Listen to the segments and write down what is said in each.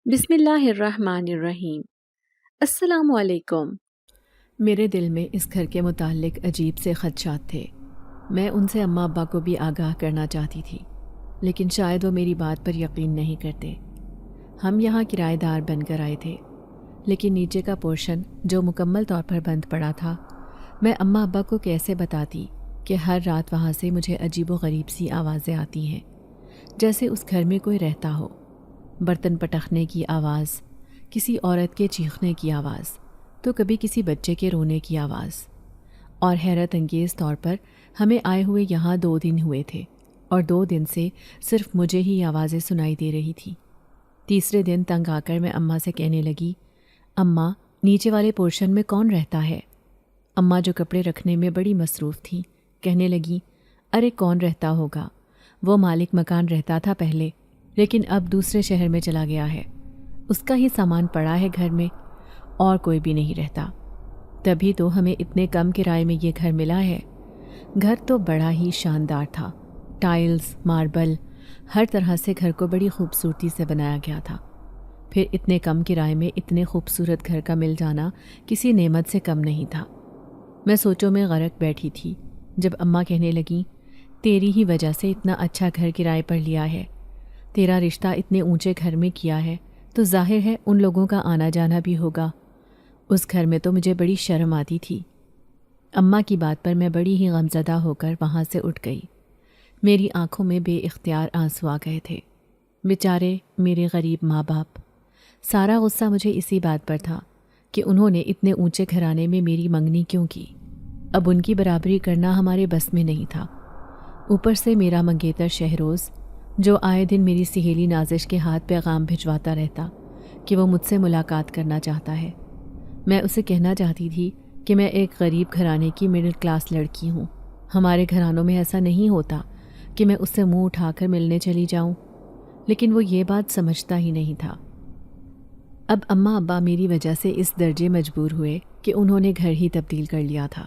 بسم اللہ الرحمن الرحیم۔ السلام علیکم۔ میرے دل میں اس گھر کے متعلق عجیب سے خدشات تھے۔ میں ان سے اماں ابا کو بھی آگاہ کرنا چاہتی تھی، لیکن شاید وہ میری بات پر یقین نہیں کرتے۔ ہم یہاں کرایہ دار بن کر آئے تھے، لیکن نیچے کا پورشن جو مکمل طور پر بند پڑا تھا، میں اماں ابا کو کیسے بتاتی کہ ہر رات وہاں سے مجھے عجیب و غریب سی آوازیں آتی ہیں، جیسے اس گھر میں کوئی رہتا ہو۔ برتن پٹخنے کی آواز، کسی عورت کے چیخنے کی آواز، تو کبھی کسی بچے کے رونے کی آواز۔ اور حیرت انگیز طور پر ہمیں آئے ہوئے یہاں 2 دن ہوئے تھے، اور 2 دن سے صرف مجھے ہی آوازیں سنائی دے رہی تھی۔ تیسرے دن تنگ آ کر میں اماں سے کہنے لگی، اماں نیچے والے پورشن میں کون رہتا ہے؟ اماں جو کپڑے رکھنے میں بڑی مصروف تھیں، کہنے لگی، ارے کون رہتا ہوگا، وہ مالک مکان رہتا تھا پہلے، لیکن اب دوسرے شہر میں چلا گیا ہے، اس کا ہی سامان پڑا ہے گھر میں، اور کوئی بھی نہیں رہتا۔ تبھی تو ہمیں اتنے کم کرائے میں یہ گھر ملا ہے۔ گھر تو بڑا ہی شاندار تھا، ٹائلز، ماربل، ہر طرح سے گھر کو بڑی خوبصورتی سے بنایا گیا تھا۔ پھر اتنے کم کرائے میں اتنے خوبصورت گھر کا مل جانا کسی نعمت سے کم نہیں تھا۔ میں سوچوں میں غرق بیٹھی تھی جب اماں کہنے لگیں، تیری ہی وجہ سے اتنا اچھا گھر کرائے پر لیا ہے، تیرا رشتہ اتنے اونچے گھر میں کیا ہے تو ظاہر ہے ان لوگوں کا آنا جانا بھی ہوگا۔ اس گھر میں تو مجھے بڑی شرم آتی تھی۔ اماں کی بات پر میں بڑی ہی غمزدہ ہو کر وہاں سے اٹھ گئی۔ میری آنکھوں میں بے اختیار آنسو آ گئے تھے۔ بیچارے میرے غریب ماں باپ۔ سارا غصہ مجھے اسی بات پر تھا کہ انہوں نے اتنے اونچے گھرانے میں میری منگنی کیوں کی۔ اب ان کی برابری کرنا ہمارے بس میں نہیں تھا۔ اوپر سے میرا منگیتر شہروز، جو آئے دن میری سہیلی نازش کے ہاتھ پیغام بھجواتا رہتا کہ وہ مجھ سے ملاقات کرنا چاہتا ہے۔ میں اسے کہنا چاہتی تھی کہ میں ایک غریب گھرانے کی مڈل کلاس لڑکی ہوں، ہمارے گھرانوں میں ایسا نہیں ہوتا کہ میں اس سے منہ اٹھا کر ملنے چلی جاؤں، لیکن وہ یہ بات سمجھتا ہی نہیں تھا۔ اب اماں ابا میری وجہ سے اس درجے مجبور ہوئے کہ انہوں نے گھر ہی تبدیل کر لیا تھا۔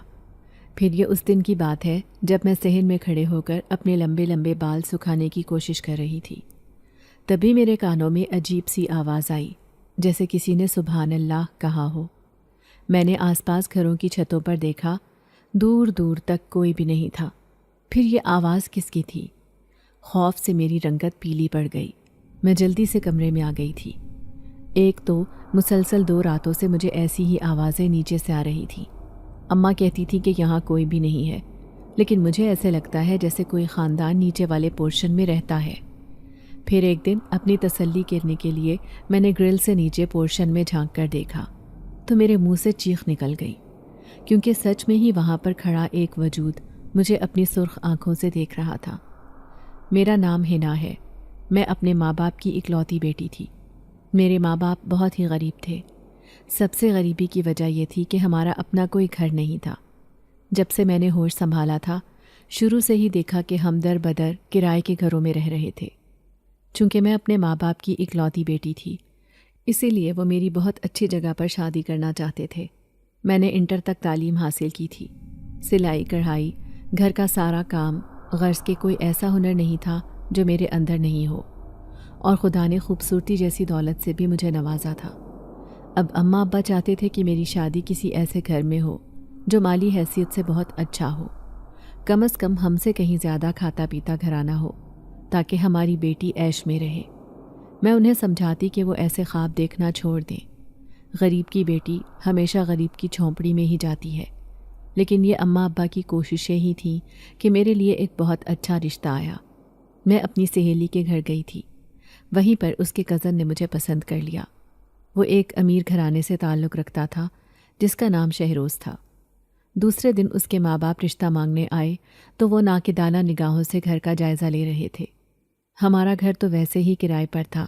پھر یہ اس دن کی بات ہے جب میں صحن میں کھڑے ہو کر اپنے لمبے لمبے بال سکھانے کی کوشش کر رہی تھی۔ تبھی میرے کانوں میں عجیب سی آواز آئی، جیسے کسی نے سبحان اللہ کہا ہو۔ میں نے آس پاس گھروں کی چھتوں پر دیکھا، دور دور تک کوئی بھی نہیں تھا۔ پھر یہ آواز کس کی تھی؟ خوف سے میری رنگت پیلی پڑ گئی۔ میں جلدی سے کمرے میں آ گئی تھی۔ ایک تو مسلسل 2 راتوں سے مجھے ایسی ہی آوازیں نیچے سے آ رہی تھیں۔ اماں کہتی تھی کہ یہاں کوئی بھی نہیں ہے، لیکن مجھے ایسے لگتا ہے جیسے کوئی خاندان نیچے والے پورشن میں رہتا ہے۔ پھر ایک دن اپنی تسلی کرنے کے لیے میں نے گرل سے نیچے پورشن میں جھانک کر دیکھا تو میرے منہ سے چیخ نکل گئی، کیونکہ سچ میں ہی وہاں پر کھڑا ایک وجود مجھے اپنی سرخ آنکھوں سے دیکھ رہا تھا۔ میرا نام ہنا ہے۔ میں اپنے ماں باپ کی اکلوتی بیٹی تھی۔ میرے ماں باپ بہت ہی غریب تھے۔ سب سے غریبی کی وجہ یہ تھی کہ ہمارا اپنا کوئی گھر نہیں تھا۔ جب سے میں نے ہوش سنبھالا تھا، شروع سے ہی دیکھا کہ ہم در بدر کرائے کے گھروں میں رہ رہے تھے۔ چونکہ میں اپنے ماں باپ کی اکلوتی بیٹی تھی، اسی لیے وہ میری بہت اچھی جگہ پر شادی کرنا چاہتے تھے۔ میں نے انٹر تک تعلیم حاصل کی تھی۔ سلائی کڑھائی، گھر کا سارا کام، غرض کہ کوئی ایسا ہنر نہیں تھا جو میرے اندر نہیں ہو، اور خدا نے خوبصورتی جیسی دولت سے بھی مجھے نوازا تھا۔ اب اماں ابا چاہتے تھے کہ میری شادی کسی ایسے گھر میں ہو جو مالی حیثیت سے بہت اچھا ہو، کم از کم ہم سے کہیں زیادہ کھاتا پیتا گھرانہ ہو، تاکہ ہماری بیٹی عیش میں رہے۔ میں انہیں سمجھاتی کہ وہ ایسے خواب دیکھنا چھوڑ دیں۔ غریب کی بیٹی ہمیشہ غریب کی جھونپڑی میں ہی جاتی ہے، لیکن یہ اماں ابا کی کوششیں ہی تھیں کہ میرے لیے ایک بہت اچھا رشتہ آیا۔ میں اپنی سہیلی کے گھر گئی تھی، وہیں پر اس کے کزن نے مجھے پسند کر لیا۔ وہ ایک امیر گھرانے سے تعلق رکھتا تھا جس کا نام شہروز تھا۔ دوسرے دن اس کے ماں باپ رشتہ مانگنے آئے تو وہ ناقدانہ نگاہوں سے گھر کا جائزہ لے رہے تھے۔ ہمارا گھر تو ویسے ہی کرائے پر تھا،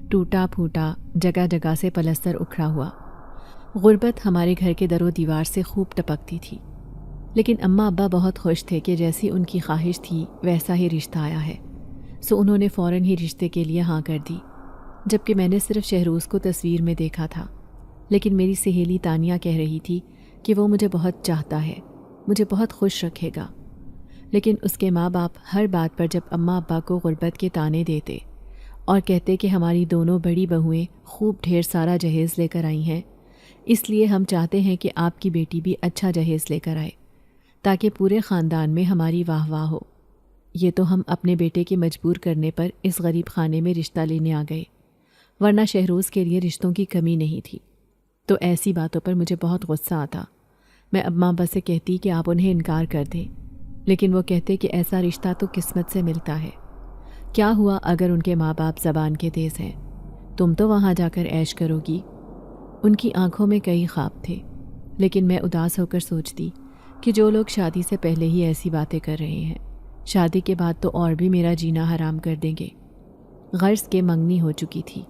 ٹوٹا پھوٹا، جگہ جگہ سے پلستر اکھڑا ہوا۔ غربت ہمارے گھر کے در و دیوار سے خوب ٹپکتی تھی، لیکن اماں ابا بہت خوش تھے کہ جیسی ان کی خواہش تھی ویسا ہی رشتہ آیا ہے، سو انہوں نے فوراً ہی رشتے کے لیے ہاں کر دی۔ جبکہ میں نے صرف شہروز کو تصویر میں دیکھا تھا، لیکن میری سہیلی تانیہ کہہ رہی تھی کہ وہ مجھے بہت چاہتا ہے، مجھے بہت خوش رکھے گا۔ لیکن اس کے ماں باپ ہر بات پر جب اماں ابا کو غربت کے تانے دیتے اور کہتے کہ ہماری دونوں بڑی بہویں خوب ڈھیر سارا جہیز لے کر آئی ہیں، اس لیے ہم چاہتے ہیں کہ آپ کی بیٹی بھی اچھا جہیز لے کر آئے تاکہ پورے خاندان میں ہماری واہ واہ ہو۔ یہ تو ہم اپنے بیٹے کے مجبور کرنے پر اس غریب خانے میں رشتہ لینے آ گئے، ورنہ شہروز کے لیے رشتوں کی کمی نہیں تھی۔ تو ایسی باتوں پر مجھے بہت غصہ آتا۔ میں اب ماں ابا سے کہتی کہ آپ انہیں انکار کر دیں، لیکن وہ کہتے کہ ایسا رشتہ تو قسمت سے ملتا ہے۔ کیا ہوا اگر ان کے ماں باپ زبان کے تیز ہیں؟ تم تو وہاں جا کر عیش کرو گی۔ ان کی آنکھوں میں کئی خواب تھے، لیکن میں اداس ہو کر سوچتی کہ جو لوگ شادی سے پہلے ہی ایسی باتیں کر رہے ہیں، شادی کے بعد تو اور بھی میرا جینا حرام کر دیں گے۔ غرض کے منگنی ہو چکی تھی،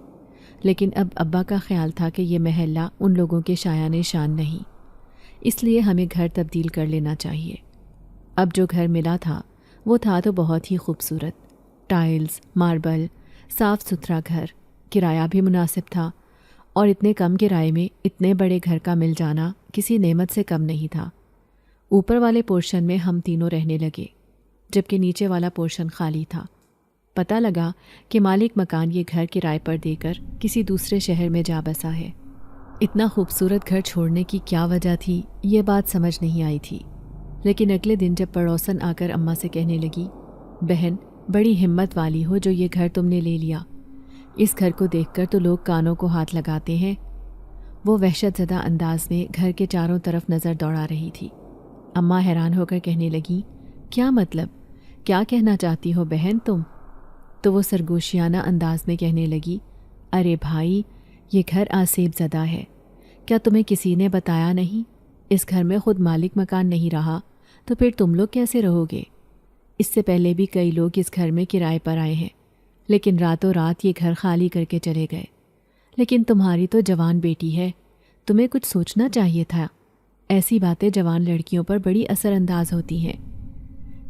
لیکن اب ابا کا خیال تھا کہ یہ محلہ ان لوگوں کے شایان شان نہیں، اس لیے ہمیں گھر تبدیل کر لینا چاہیے۔ اب جو گھر ملا تھا وہ تھا تو بہت ہی خوبصورت، ٹائلز، ماربل، صاف ستھرا گھر، کرایہ بھی مناسب تھا، اور اتنے کم کرائے میں اتنے بڑے گھر کا مل جانا کسی نعمت سے کم نہیں تھا۔ اوپر والے پورشن میں ہم تینوں رہنے لگے، جبکہ نیچے والا پورشن خالی تھا۔ پتہ لگا کہ مالک مکان یہ گھر کرائے پر دے کر کسی دوسرے شہر میں جا بسا ہے۔ اتنا خوبصورت گھر چھوڑنے کی کیا وجہ تھی، یہ بات سمجھ نہیں آئی تھی، لیکن اگلے دن جب پڑوسن آ کر اماں سے کہنے لگی، بہن بڑی ہمت والی ہو جو یہ گھر تم نے لے لیا، اس گھر کو دیکھ کر تو لوگ کانوں کو ہاتھ لگاتے ہیں۔ وہ وحشت زدہ انداز میں گھر کے چاروں طرف نظر دوڑا رہی تھی۔ اماں حیران ہو کر کہنے لگی، کیا مطلب، کیا کہنا چاہتی ہو بہن تم؟ تو وہ سرگوشیانہ انداز میں کہنے لگی، ارے بھائی یہ گھر آسیب زدہ ہے، کیا تمہیں کسی نے بتایا نہیں؟ اس گھر میں خود مالک مکان نہیں رہا تو پھر تم لوگ کیسے رہو گے؟ اس سے پہلے بھی کئی لوگ اس گھر میں کرائے پر آئے ہیں، لیکن راتوں رات یہ گھر خالی کر کے چلے گئے۔ لیکن تمہاری تو جوان بیٹی ہے، تمہیں کچھ سوچنا چاہیے تھا، ایسی باتیں جوان لڑکیوں پر بڑی اثر انداز ہوتی ہیں۔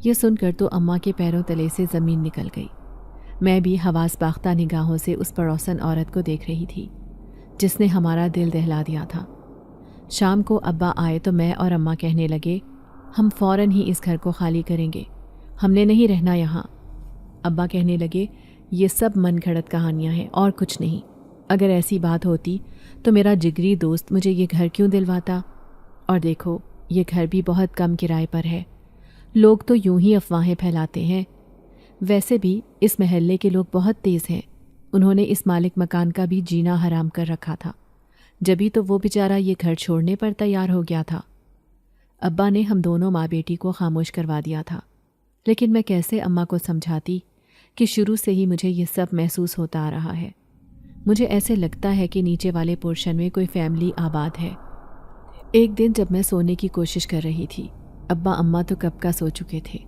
یہ سن کر تو اماں کے پیروں تلے سے زمین نکل گئی۔ میں بھی حواس باختہ نگاہوں سے اس پڑوسن عورت کو دیکھ رہی تھی جس نے ہمارا دل دہلا دیا تھا۔ شام کو ابا آئے تو میں اور اماں کہنے لگے، ہم فوراً ہی اس گھر کو خالی کریں گے، ہم نے نہیں رہنا یہاں۔ ابا کہنے لگے، یہ سب من گھڑت کہانیاں ہیں اور کچھ نہیں، اگر ایسی بات ہوتی تو میرا جگری دوست مجھے یہ گھر کیوں دلواتا؟ اور دیکھو یہ گھر بھی بہت کم کرائے پر ہے، لوگ تو یوں ہی افواہیں پھیلاتے ہیں۔ ویسے بھی اس محلے کے لوگ بہت تیز ہیں، انہوں نے اس مالک مکان کا بھی جینا حرام کر رکھا تھا، جبھی تو وہ بیچارہ یہ گھر چھوڑنے پر تیار ہو گیا تھا۔ ابا نے ہم دونوں ماں بیٹی کو خاموش کروا دیا تھا، لیکن میں کیسے اماں کو سمجھاتی کہ شروع سے ہی مجھے یہ سب محسوس ہوتا آ رہا ہے۔ مجھے ایسے لگتا ہے کہ نیچے والے پورشن میں کوئی فیملی آباد ہے۔ ایک دن جب میں سونے کی کوشش کر رہی تھی، ابا اماں تو کب کا سو چکے تھے۔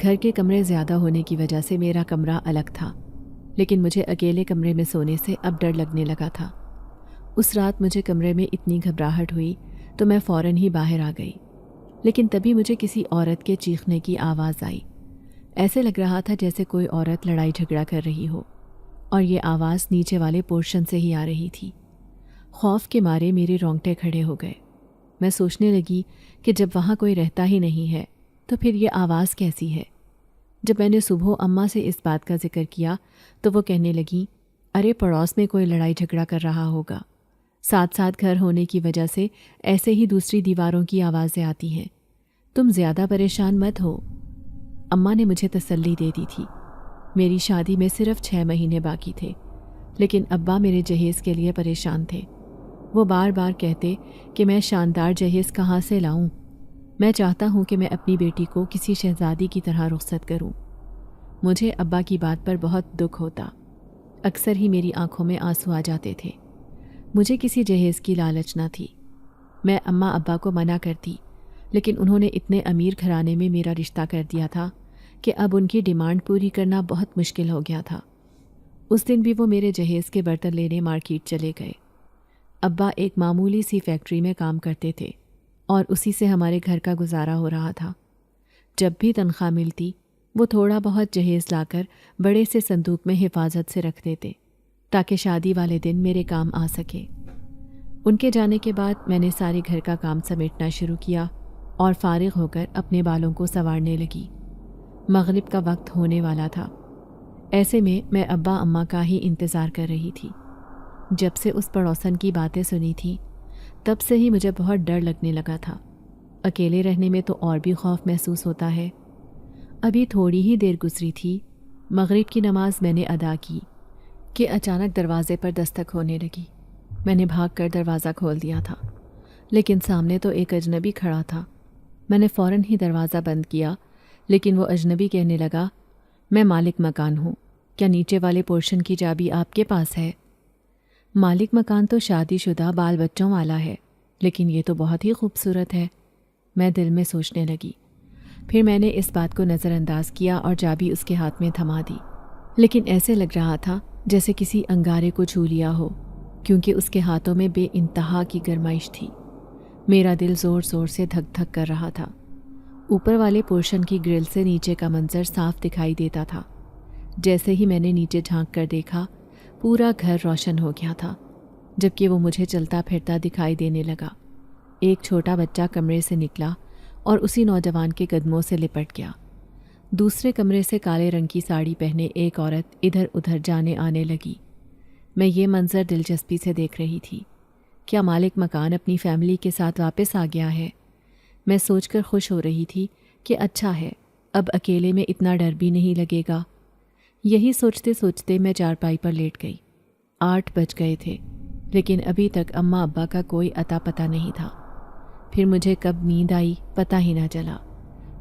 گھر کے کمرے زیادہ ہونے کی وجہ سے میرا کمرہ الگ تھا، لیکن مجھے اکیلے کمرے میں سونے سے اب ڈر لگنے لگا تھا۔ اس رات مجھے کمرے میں اتنی گھبراہٹ ہوئی تو میں فوراً ہی باہر آ گئی، لیکن تبھی مجھے کسی عورت کے چیخنے کی آواز آئی۔ ایسے لگ رہا تھا جیسے کوئی عورت لڑائی جھگڑا کر رہی ہو، اور یہ آواز نیچے والے پورشن سے ہی آ رہی تھی۔ خوف کے مارے میرے رونگٹے کھڑے ہو گئے۔ میں سوچنے لگی کہ جب وہاں کوئی رہتا ہی نہیں ہے تو پھر یہ آواز کیسی ہے؟ جب میں نے صبح اماں سے اس بات کا ذکر کیا تو وہ کہنے لگیں، ارے پڑوس میں کوئی لڑائی جھگڑا کر رہا ہوگا، ساتھ ساتھ گھر ہونے کی وجہ سے ایسے ہی دوسری دیواروں کی آوازیں آتی ہیں، تم زیادہ پریشان مت ہو۔ اماں نے مجھے تسلی دے دی تھی۔ میری شادی میں صرف 6 مہینے باقی تھے، لیکن ابا میرے جہیز کے لیے پریشان تھے۔ وہ بار بار کہتے کہ میں شاندار جہیز کہاں سے لاؤں، میں چاہتا ہوں کہ میں اپنی بیٹی کو کسی شہزادی کی طرح رخصت کروں۔ مجھے ابا کی بات پر بہت دکھ ہوتا، اکثر ہی میری آنکھوں میں آنسو آ جاتے تھے۔ مجھے کسی جہیز کی لالچ نہ تھی، میں اماں ابا کو منع کرتی، لیکن انہوں نے اتنے امیر گھرانے میں میرا رشتہ کر دیا تھا کہ اب ان کی ڈیمانڈ پوری کرنا بہت مشکل ہو گیا تھا۔ اس دن بھی وہ میرے جہیز کے برتن لینے مارکیٹ چلے گئے۔ ابا ایک معمولی سی فیکٹری میں کام کرتے تھے اور اسی سے ہمارے گھر کا گزارا ہو رہا تھا۔ جب بھی تنخواہ ملتی وہ تھوڑا بہت جہیز لا کر بڑے سے صندوق میں حفاظت سے رکھ دیتے تاکہ شادی والے دن میرے کام آ سکے۔ ان کے جانے کے بعد میں نے سارے گھر کا کام سمیٹنا شروع کیا اور فارغ ہو کر اپنے بالوں کو سنوارنے لگی۔ مغرب کا وقت ہونے والا تھا۔ ایسے میں ابا اماں کا ہی انتظار کر رہی تھی۔ جب سے اس پڑوسن کی باتیں سنی تھیں تب سے ہی مجھے بہت ڈر لگنے لگا تھا۔ اکیلے رہنے میں تو اور بھی خوف محسوس ہوتا ہے۔ ابھی تھوڑی ہی دیر گزری تھی، مغرب کی نماز میں نے ادا کی کہ اچانک دروازے پر دستک ہونے لگی۔ میں نے بھاگ کر دروازہ کھول دیا تھا، لیکن سامنے تو ایک اجنبی کھڑا تھا۔ میں نے فوراً ہی دروازہ بند کیا، لیکن وہ اجنبی کہنے لگا، میں مالک مکان ہوں، کیا نیچے والے پورشن کی چابی آپ کے پاس ہے؟ مالک مکان تو شادی شدہ بال بچوں والا ہے، لیکن یہ تو بہت ہی خوبصورت ہے، میں دل میں سوچنے لگی۔ پھر میں نے اس بات کو نظر انداز کیا اور چابی اس کے ہاتھ میں تھما دی، لیکن ایسے لگ رہا تھا جیسے کسی انگارے کو چھو لیا ہو، کیونکہ اس کے ہاتھوں میں بے انتہا کی گرمائش تھی۔ میرا دل زور زور سے دھک دھک کر رہا تھا۔ اوپر والے پورشن کی گرل سے نیچے کا منظر صاف دکھائی دیتا تھا۔ جیسے ہی میں نے نیچے جھانک کر دیکھا، پورا گھر روشن ہو گیا تھا، جبکہ وہ مجھے چلتا پھرتا دکھائی دینے لگا۔ ایک چھوٹا بچہ کمرے سے نکلا اور اسی نوجوان کے قدموں سے لپٹ گیا۔ دوسرے کمرے سے کالے رنگ کی ساڑی پہنے ایک عورت ادھر ادھر جانے آنے لگی۔ میں یہ منظر دلچسپی سے دیکھ رہی تھی۔ کیا مالک مکان اپنی فیملی کے ساتھ واپس آ گیا ہے؟ میں سوچ کر خوش ہو رہی تھی کہ اچھا ہے، اب اکیلے میں اتنا ڈر بھی نہیں لگے گا۔ یہی سوچتے سوچتے میں چارپائی پر لیٹ گئی۔ 8 بج گئے تھے، لیکن ابھی تک اماں ابا کا کوئی اتا پتہ نہیں تھا۔ پھر مجھے کب نیند آئی پتہ ہی نہ چلا۔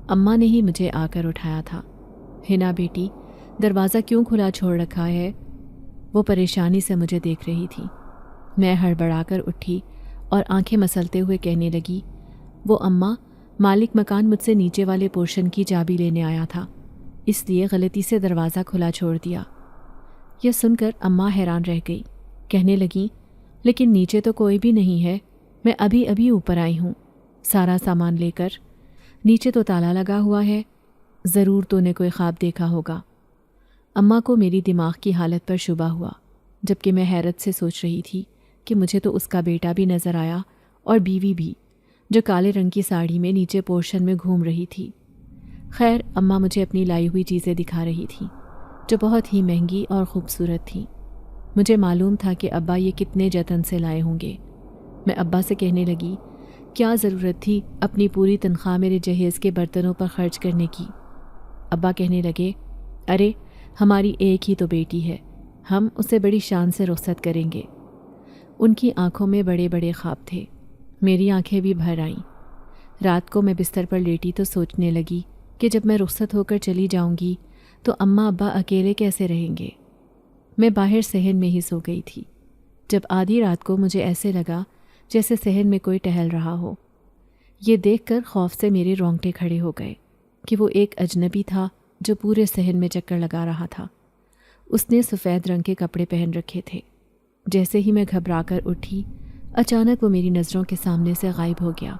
اماں نے ہی مجھے آ کر اٹھایا تھا۔ ہنا بیٹی، دروازہ کیوں کھلا چھوڑ رکھا ہے؟ وہ پریشانی سے مجھے دیکھ رہی تھی۔ میں ہڑبڑا کر اٹھی اور آنکھیں مسلتے ہوئے کہنے لگی، وہ اماں، مالک مکان مجھ سے نیچے والے پورشن کی چابی لینے آیا تھا، اس لیے غلطی سے دروازہ کھلا چھوڑ دیا۔ یہ سن کر اماں حیران رہ گئی، کہنے لگیں، لیکن نیچے تو کوئی بھی نہیں ہے، میں ابھی ابھی اوپر آئی ہوں سارا سامان لے کر، نیچے تو تالا لگا ہوا ہے، ضرور تو نے کوئی خواب دیکھا ہوگا۔ اماں کو میری دماغ کی حالت پر شبہ ہوا، جبکہ میں حیرت سے سوچ رہی تھی کہ مجھے تو اس کا بیٹا بھی نظر آیا اور بیوی بھی، جو کالے رنگ کی ساڑی میں نیچے پورشن میں گھوم رہی تھی۔ خیر، اماں مجھے اپنی لائی ہوئی چیزیں دکھا رہی تھیں، جو بہت ہی مہنگی اور خوبصورت تھیں۔ مجھے معلوم تھا کہ ابا یہ کتنے جتن سے لائے ہوں گے۔ میں ابا سے کہنے لگی، کیا ضرورت تھی اپنی پوری تنخواہ میرے جہیز کے برتنوں پر خرچ کرنے کی؟ ابا کہنے لگے، ارے ہماری ایک ہی تو بیٹی ہے، ہم اسے بڑی شان سے رخصت کریں گے۔ ان کی آنکھوں میں بڑے بڑے خواب تھے، میری آنکھیں بھی بھر آئیں۔ رات کو میں بستر پر لیٹی تو سوچنے لگی کہ جب میں رخصت ہو کر چلی جاؤں گی تو اماں ابا اکیلے کیسے رہیں گے۔ میں باہر صحن میں ہی سو گئی تھی، جب آدھی رات کو مجھے ایسے لگا جیسے صحن میں کوئی ٹہل رہا ہو۔ یہ دیکھ کر خوف سے میرے رونگٹے کھڑے ہو گئے کہ وہ ایک اجنبی تھا جو پورے صحن میں چکر لگا رہا تھا۔ اس نے سفید رنگ کے کپڑے پہن رکھے تھے۔ جیسے ہی میں گھبرا کر اٹھی، اچانک وہ میری نظروں کے سامنے سے غائب ہو گیا۔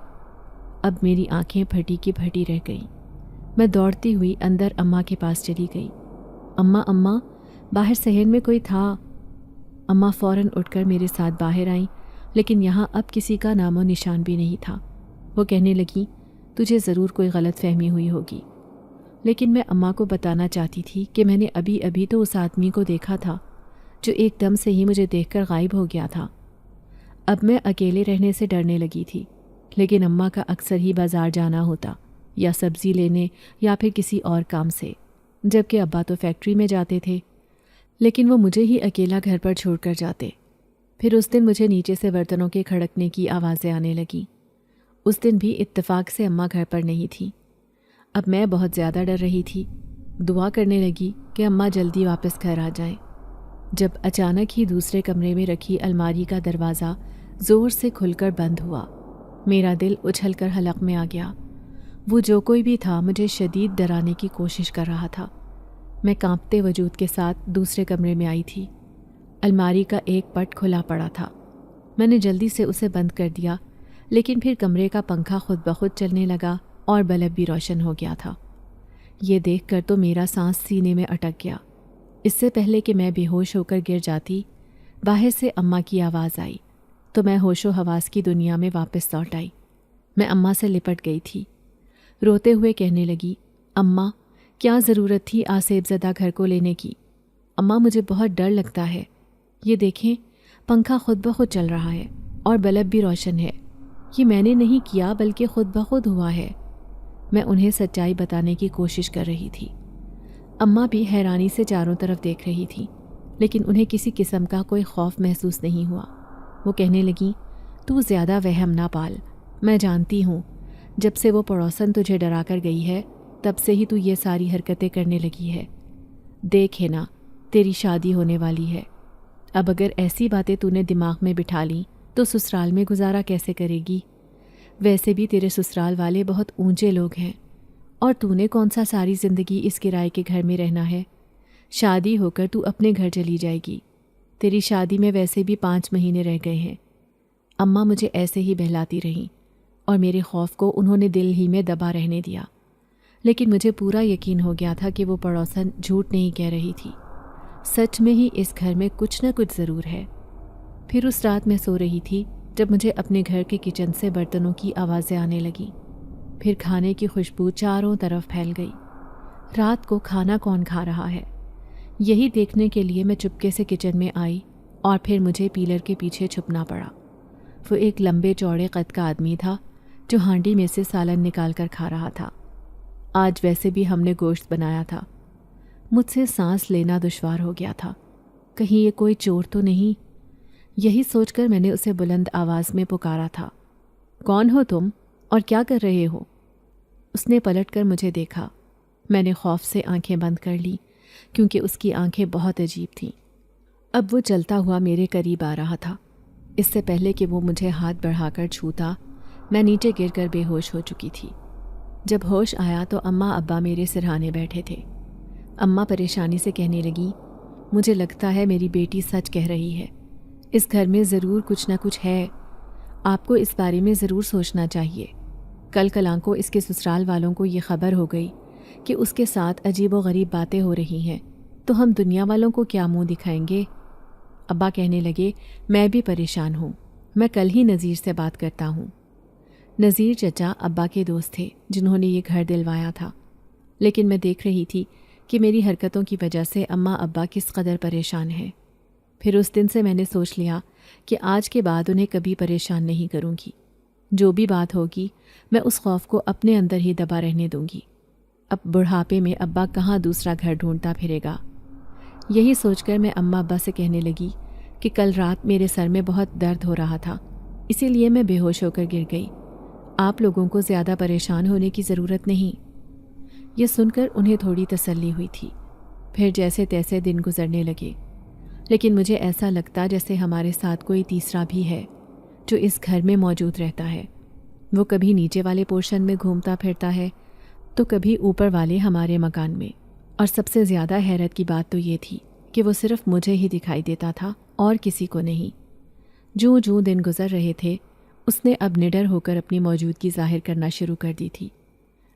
اب میری آنکھیں پھٹی کی پھٹی رہ گئیں۔ میں دوڑتی ہوئی اندر اماں کے پاس چلی گئی۔ اماں اماں، باہر صحن میں کوئی تھا۔ اماں فوراً اٹھ کر میرے ساتھ باہر آئیں، لیکن یہاں اب کسی کا نام و نشان بھی نہیں تھا۔ وہ کہنے لگیں، تجھے ضرور کوئی غلط فہمی ہوئی ہوگی۔ لیکن میں اماں کو بتانا چاہتی تھی کہ میں نے ابھی ابھی تو اس آدمی کو دیکھا تھا جو ایک دم سے ہی مجھے دیکھ کر غائب ہو گیا تھا۔ اب میں اکیلے رہنے سے ڈرنے لگی تھی، لیکن اماں کا اکثر ہی بازار جانا ہوتا، یا سبزی لینے یا پھر کسی اور کام سے، جبکہ ابا تو فیکٹری میں جاتے تھے، لیکن وہ مجھے ہی اکیلا گھر پر چھوڑ کر جاتے۔ پھر اس دن مجھے نیچے سے برتنوں کے کھڑکنے کی آوازیں آنے لگیں۔ اس دن بھی اتفاق سے اماں گھر پر نہیں تھی۔ اب میں بہت زیادہ ڈر رہی تھی، دعا کرنے لگی کہ اماں جلدی واپس گھر آ جائیں، جب اچانک ہی دوسرے کمرے میں رکھی الماری کا دروازہ زور سے کھل کر بند ہوا۔ میرا دل اچھل کر حلق میں آ گیا۔ وہ جو کوئی بھی تھا مجھے شدید ڈرانے کی کوشش کر رہا تھا۔ میں کانپتے وجود کے ساتھ دوسرے کمرے میں آئی تھی۔ الماری کا ایک پٹ کھلا پڑا تھا۔ میں نے جلدی سے اسے بند کر دیا، لیکن پھر کمرے کا پنکھا خود بخود چلنے لگا اور بلب بھی روشن ہو گیا تھا۔ یہ دیکھ کر تو میرا سانس سینے میں اٹک گیا۔ اس سے پہلے کہ میں بے ہوش ہو کر گر جاتی، باہر سے اماں کی آواز آئی، تو میں ہوش و حواس کی دنیا میں واپس لوٹ آئی۔ میں اماں سے لپٹ گئی تھی، روتے ہوئے کہنے لگی، اماں، کیا ضرورت تھی آصیب زدہ گھر کو لینے کی؟ اماں مجھے بہت ڈر لگتا ہے، یہ دیکھیں پنکھا خود بخود چل رہا ہے اور بلب بھی روشن ہے، یہ میں نے نہیں کیا بلکہ خود بخود ہوا ہے۔ میں انہیں سچائی بتانے کی کوشش کر رہی تھی۔ اماں بھی حیرانی سے چاروں طرف دیکھ رہی تھی، لیکن انہیں کسی قسم کا کوئی خوف محسوس نہیں ہوا۔ وہ کہنے لگیں، تو زیادہ وہم نہ پال، میں جانتی ہوں جب سے وہ پڑوسن تجھے ڈرا کر گئی ہے تب سے ہی تو یہ ساری حرکتیں کرنے لگی ہے۔ دیکھ ہے نا، تیری شادی ہونے والی ہے، اب اگر ایسی باتیں تو نے دماغ میں بٹھا لیں تو سسرال میں گزارا کیسے کرے گی؟ ویسے بھی تیرے سسرال والے بہت اونچے لوگ ہیں، اور تو نے کون سا ساری زندگی اس کرائے کے گھر میں رہنا ہے؟ شادی ہو کر تو اپنے گھر چلی جائے گی، تیری شادی میں ویسے بھی 5 مہینے رہ گئے ہیں۔ اماں مجھے ایسے ہی بہلاتی رہیں اور میرے خوف کو انہوں نے دل ہی میں دبا رہنے دیا، لیکن مجھے پورا یقین ہو گیا تھا کہ وہ پڑوسن جھوٹ نہیں کہہ رہی تھی، سچ میں ہی اس گھر میں کچھ نہ کچھ ضرور ہے۔ پھر اس رات میں سو رہی تھی جب مجھے اپنے گھر کے کچن سے برتنوں کی آوازیں آنے لگیں، پھر کھانے کی خوشبو چاروں طرف پھیل گئی۔ رات کو کھانا کون کھا رہا ہے، یہی دیکھنے کے لیے میں چپکے سے کچن میں آئی اور پھر مجھے پیلر کے پیچھے چھپنا پڑا۔ وہ ایک لمبے چوڑے قد کا آدمی تھا جو ہانڈی میں سے سالن نکال کر کھا رہا تھا۔ آج ویسے بھی ہم نے گوشت بنایا تھا۔ مجھ سے سانس لینا دشوار ہو گیا تھا، کہیں یہ کوئی چور تو نہیں؟ یہی سوچ کر میں نے اسے بلند آواز میں پکارا تھا، کون ہو تم اور کیا کر رہے ہو؟ اس نے پلٹ کر مجھے دیکھا۔ میں نے خوف سے آنکھیں بند کر لی کیونکہ اس کی آنکھیں بہت عجیب تھیں۔ اب وہ چلتا ہوا میرے قریب آ رہا تھا۔ اس سے پہلے کہ وہ مجھے ہاتھ بڑھا کر چھوتا، میں نیچے گر کر بے ہوش ہو چکی تھی۔ جب ہوش آیا تو اماں ابا میرے سرہانے بیٹھے تھے۔ اماں پریشانی سے کہنے لگی، مجھے لگتا ہے میری بیٹی سچ کہہ رہی ہے، اس گھر میں ضرور کچھ نہ کچھ ہے، آپ کو اس بارے میں ضرور سوچنا چاہیے۔ کل کلاں کو اس کے سسرال والوں کو یہ خبر ہو گئی کہ اس کے ساتھ عجیب و غریب باتیں ہو رہی ہیں تو ہم دنیا والوں کو کیا منہ دکھائیں گے؟ ابا کہنے لگے، میں بھی پریشان ہوں، میں کل ہی نذیر سے بات کرتا ہوں۔ نذیر چچا ابا کے دوست تھے جنہوں نے یہ گھر دلوایا تھا، لیکن میں دیکھ رہی تھی کہ میری حرکتوں کی وجہ سے اماں ابا کس قدر پریشان ہیں۔ پھر اس دن سے میں نے سوچ لیا کہ آج کے بعد انہیں کبھی پریشان نہیں کروں گی۔ جو بھی بات ہوگی میں اس خوف کو اپنے اندر ہی دبا رہنے دوں گی۔ اب بڑھاپے میں ابا کہاں دوسرا گھر ڈھونڈتا پھرے گا؟ یہی سوچ کر میں اماں ابا سے کہنے لگی کہ کل رات میرے سر میں بہت درد ہو رہا تھا، اسی لیے میں بے ہوش ہو کر گر گئی، آپ لوگوں کو زیادہ پریشان ہونے کی ضرورت نہیں۔ یہ سن کر انہیں تھوڑی تسلی ہوئی تھی۔ پھر جیسے تیسے دن گزرنے لگے، لیکن مجھے ایسا لگتا جیسے ہمارے ساتھ کوئی تیسرا بھی ہے جو اس گھر میں موجود رہتا ہے۔ وہ کبھی نیچے والے پورشن میں گھومتا پھرتا ہے تو کبھی اوپر والے ہمارے مکان میں، اور سب سے زیادہ حیرت کی بات تو یہ تھی کہ وہ صرف مجھے ہی دکھائی دیتا تھا اور کسی کو نہیں۔ جوں جوں دن گزر رہے تھے اس نے اب نڈر ہو کر اپنی موجودگی ظاہر کرنا شروع کر دی تھی،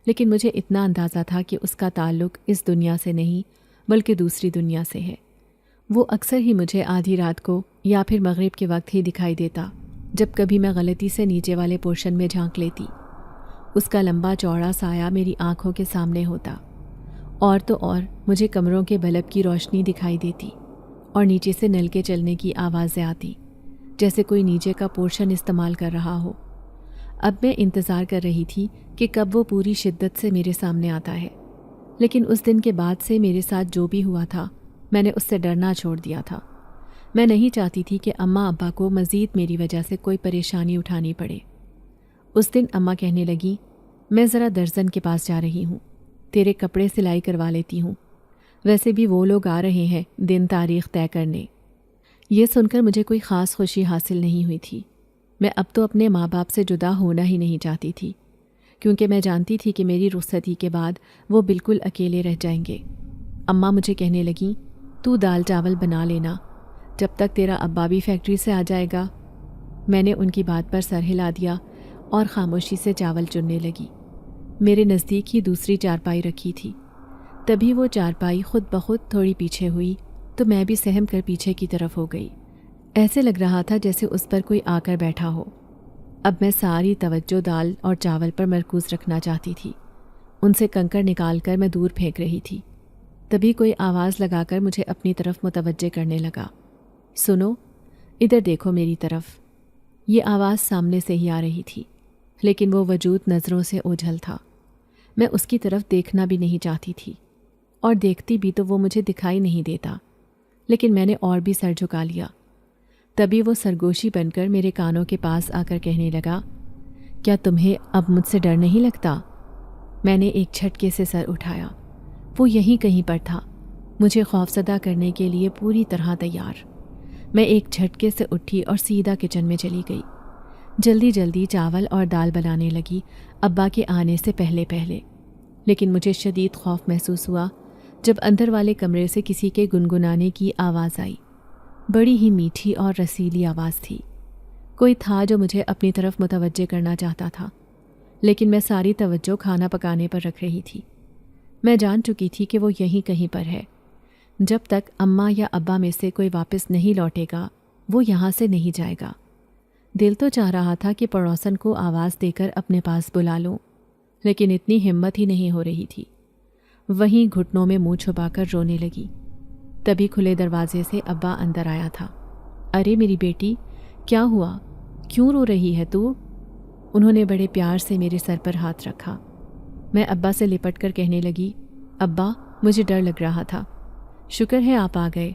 لیکن مجھے اتنا اندازہ تھا کہ اس کا تعلق اس دنیا سے نہیں بلکہ دوسری دنیا سے ہے۔ وہ اکثر ہی مجھے آدھی رات کو یا پھر مغرب کے وقت ہی دکھائی دیتا، جب کبھی میں غلطی سے نیچے والے پورشن میں جھانک لیتی۔ اس کا لمبا چوڑا سایہ میری آنکھوں کے سامنے ہوتا، اور تو اور مجھے کمروں کے بلب کی روشنی دکھائی دیتی اور نیچے سے نل کے چلنے کی آوازیں آتی، جیسے کوئی نیچے کا پورشن استعمال کر رہا ہو۔ اب میں انتظار کر رہی تھی کہ کب وہ پوری شدت سے میرے سامنے آتا ہے، لیکن اس دن کے بعد سے میرے ساتھ جو بھی ہوا تھا میں نے اس سے ڈرنا چھوڑ دیا تھا۔ میں نہیں چاہتی تھی کہ اماں ابا کو مزید میری وجہ سے کوئی پریشانی اٹھانی پڑے۔ اس دن اماں کہنے لگی، میں ذرا درزن کے پاس جا رہی ہوں، تیرے کپڑے سلائی کروا لیتی ہوں، ویسے بھی وہ لوگ آ رہے ہیں دن تاریخ طے کرنے۔ یہ سن کر مجھے کوئی خاص خوشی حاصل نہیں ہوئی تھی۔ میں اب تو اپنے ماں باپ سے جدا ہونا ہی نہیں چاہتی تھی، کیونکہ میں جانتی تھی کہ میری رخصتی کے بعد وہ بالکل اکیلے رہ جائیں گے۔ اماں مجھے کہنے لگیں، تو دال چاول بنا لینا جب تک تیرا ابا بھی فیکٹری سے آ جائے گا۔ میں نے ان کی بات پر سر ہلا دیا اور خاموشی سے چاول چننے لگی۔ میرے نزدیک ہی دوسری چارپائی رکھی تھی، تبھی وہ چارپائی خود بخود تھوڑی پیچھے ہوئی تو میں بھی سہم کر پیچھے کی طرف ہو گئی۔ ایسے لگ رہا تھا جیسے اس پر کوئی آ کر بیٹھا ہو۔ اب میں ساری توجہ دال اور چاول پر مرکوز رکھنا چاہتی تھی۔ ان سے کنکر نکال کر میں دور پھینک رہی تھی۔ تبھی کوئی آواز لگا کر مجھے اپنی طرف متوجہ کرنے لگا۔ سنو، ادھر دیکھو میری طرف۔ یہ آواز سامنے سے ہی آ رہی تھی، لیکن وہ وجود نظروں سے اوجھل تھا۔ میں اس کی طرف دیکھنا بھی نہیں چاہتی تھی، اور دیکھتی بھی تو وہ مجھے دکھائی نہیں دیتا، لیکن میں نے اور بھی سر جھکا لیا۔ تبھی وہ سرگوشی بن کر میرے کانوں کے پاس آ کر کہنے لگا، کیا تمہیں اب مجھ سے ڈر نہیں لگتا؟ میں نے ایک جھٹکے سے سر اٹھایا۔ وہ یہیں کہیں پر تھا، مجھے خوفزدہ کرنے کے لیے پوری طرح تیار۔ میں ایک جھٹکے سے اٹھی اور سیدھا کچن میں چلی گئی۔ جلدی جلدی چاول اور دال بنانے لگی ابا کے آنے سے پہلے پہلے، لیکن مجھے شدید خوف محسوس ہوا جب اندر والے کمرے سے کسی کے گنگنانے کی آواز آئی۔ بڑی ہی میٹھی اور رسیلی آواز تھی۔ کوئی تھا جو مجھے اپنی طرف متوجہ کرنا چاہتا تھا، لیکن میں ساری توجہ کھانا پکانے پر رکھ رہی تھی۔ میں جان چکی تھی کہ وہ یہیں کہیں پر ہے۔ جب تک اماں یا ابا میں سے کوئی واپس نہیں لوٹے گا، وہ یہاں سے نہیں جائے گا۔ دل تو چاہ رہا تھا کہ پڑوسن کو آواز دے کر اپنے پاس بلا لوں، لیکن اتنی ہمت ہی نہیں ہو رہی تھی۔ وہیں گھٹنوں میں منہ چھپا کر رونے لگی۔ تبھی کھلے دروازے سے ابا اندر آیا تھا۔ ارے میری بیٹی، کیا ہوا؟ کیوں رو رہی ہے تو؟ انہوں نے بڑے پیار سے میرے سر پر ہاتھ رکھا۔ میں ابا سے لپٹ کر کہنے لگی، ابا مجھے ڈر لگ رہا تھا، شکر ہے آپ آ گئے۔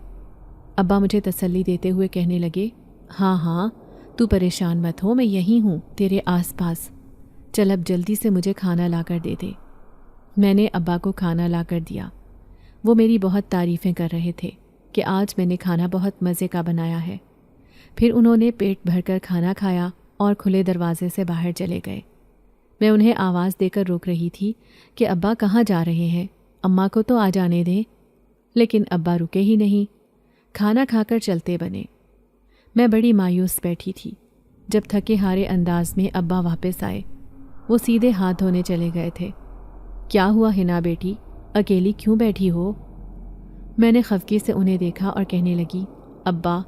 ابا مجھے تسلی دیتے ہوئے کہنے لگے، ہاں ہاں تو پریشان مت ہو، میں یہیں ہوں تیرے آس پاس۔ چل اب جلدی سے مجھے کھانا لا کر دے دے۔ میں نے ابا کو کھانا لا کر دیا۔ وہ میری بہت تعریفیں کر رہے تھے کہ آج میں نے کھانا بہت مزے کا بنایا ہے۔ پھر انہوں نے پیٹ بھر کر کھانا کھایا اور کھلے دروازے سے باہر چلے گئے۔ میں انہیں آواز دے کر روک رہی تھی کہ ابا کہاں جا رہے ہیں، اماں کو تو آ جانے دیں، لیکن ابا رکے ہی نہیں، کھانا کھا کر چلتے بنے۔ میں بڑی مایوس بیٹھی تھی۔ جب تھکے ہارے انداز میں ابا واپس آئے، وہ سیدھے ہاتھ دھونے چلے گئے تھے۔ کیا ہوا ہنا بیٹی، اکیلی کیوں بیٹھی ہو؟ میں نے خفگی سے انہیں دیکھا اور کہنے لگی، ابا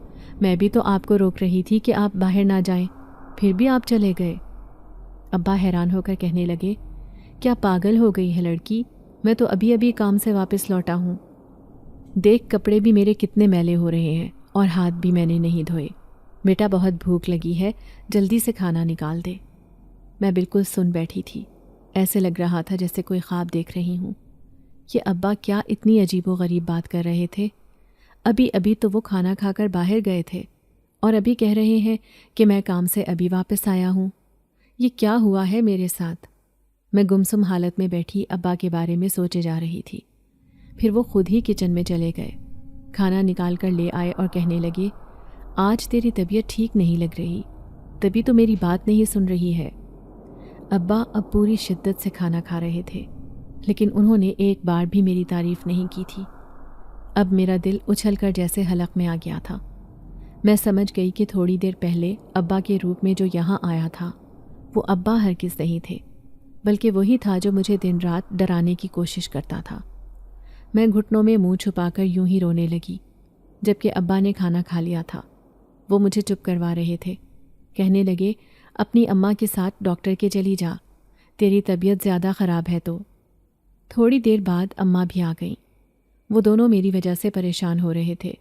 میں بھی تو آپ کو روک رہی تھی کہ آپ باہر نہ جائیں، پھر بھی آپ چلے گئے۔ ابا حیران ہو کر کہنے لگے، کیا پاگل ہو گئی ہے لڑکی، میں تو ابھی ابھی کام سے واپس لوٹا ہوں۔ دیکھ کپڑے بھی میرے کتنے میلے ہو رہے ہیں اور ہاتھ بھی میں نے نہیں دھوئے۔ بیٹا بہت بھوک لگی ہے، جلدی سے کھانا نکال دے۔ میں بالکل سن بیٹھی تھی، ایسے لگ رہا تھا جیسے کوئی خواب دیکھ رہی ہوں۔ یہ ابا کیا اتنی عجیب و غریب بات کر رہے تھے؟ ابھی ابھی تو وہ کھانا کھا کر باہر گئے تھے، اور ابھی کہہ رہے ہیں کہ میں کام سے ابھی واپس آیا ہوں۔ یہ کیا ہوا ہے میرے ساتھ؟ میں گمسم حالت میں بیٹھی ابا کے بارے میں سوچے جا رہی تھی۔ پھر وہ خود ہی کچن میں چلے گئے، کھانا نکال کر لے آئے اور کہنے لگے، آج تیری طبیعت ٹھیک نہیں لگ رہی، تبھی تو میری بات نہیں سن رہی ہے۔ ابا اب پوری شدت سے کھانا کھا رہے تھے، لیکن انہوں نے ایک بار بھی میری تعریف نہیں کی تھی۔ اب میرا دل اچھل کر جیسے حلق میں آ گیا تھا۔ میں سمجھ گئی کہ تھوڑی دیر پہلے ابا کے روپ میں جو یہاں آیا تھا، وہ ابا ہرگز نہیں تھے، بلکہ وہی تھا جو مجھے دن رات ڈرانے کی کوشش کرتا تھا۔ میں گھٹنوں میں منہ چھپا کر یوں ہی رونے لگی، جبکہ ابا نے کھانا کھا لیا تھا۔ وہ مجھے چپ کروا رہے تھے، کہنے لگے، اپنی اماں کے ساتھ ڈاکٹر کے چلی جا، تیری طبیعت زیادہ خراب ہے تو۔ تھوڑی دیر بعد اماں بھی آ گئیں۔ وہ دونوں میری وجہ سے پریشان ہو رہے تھے،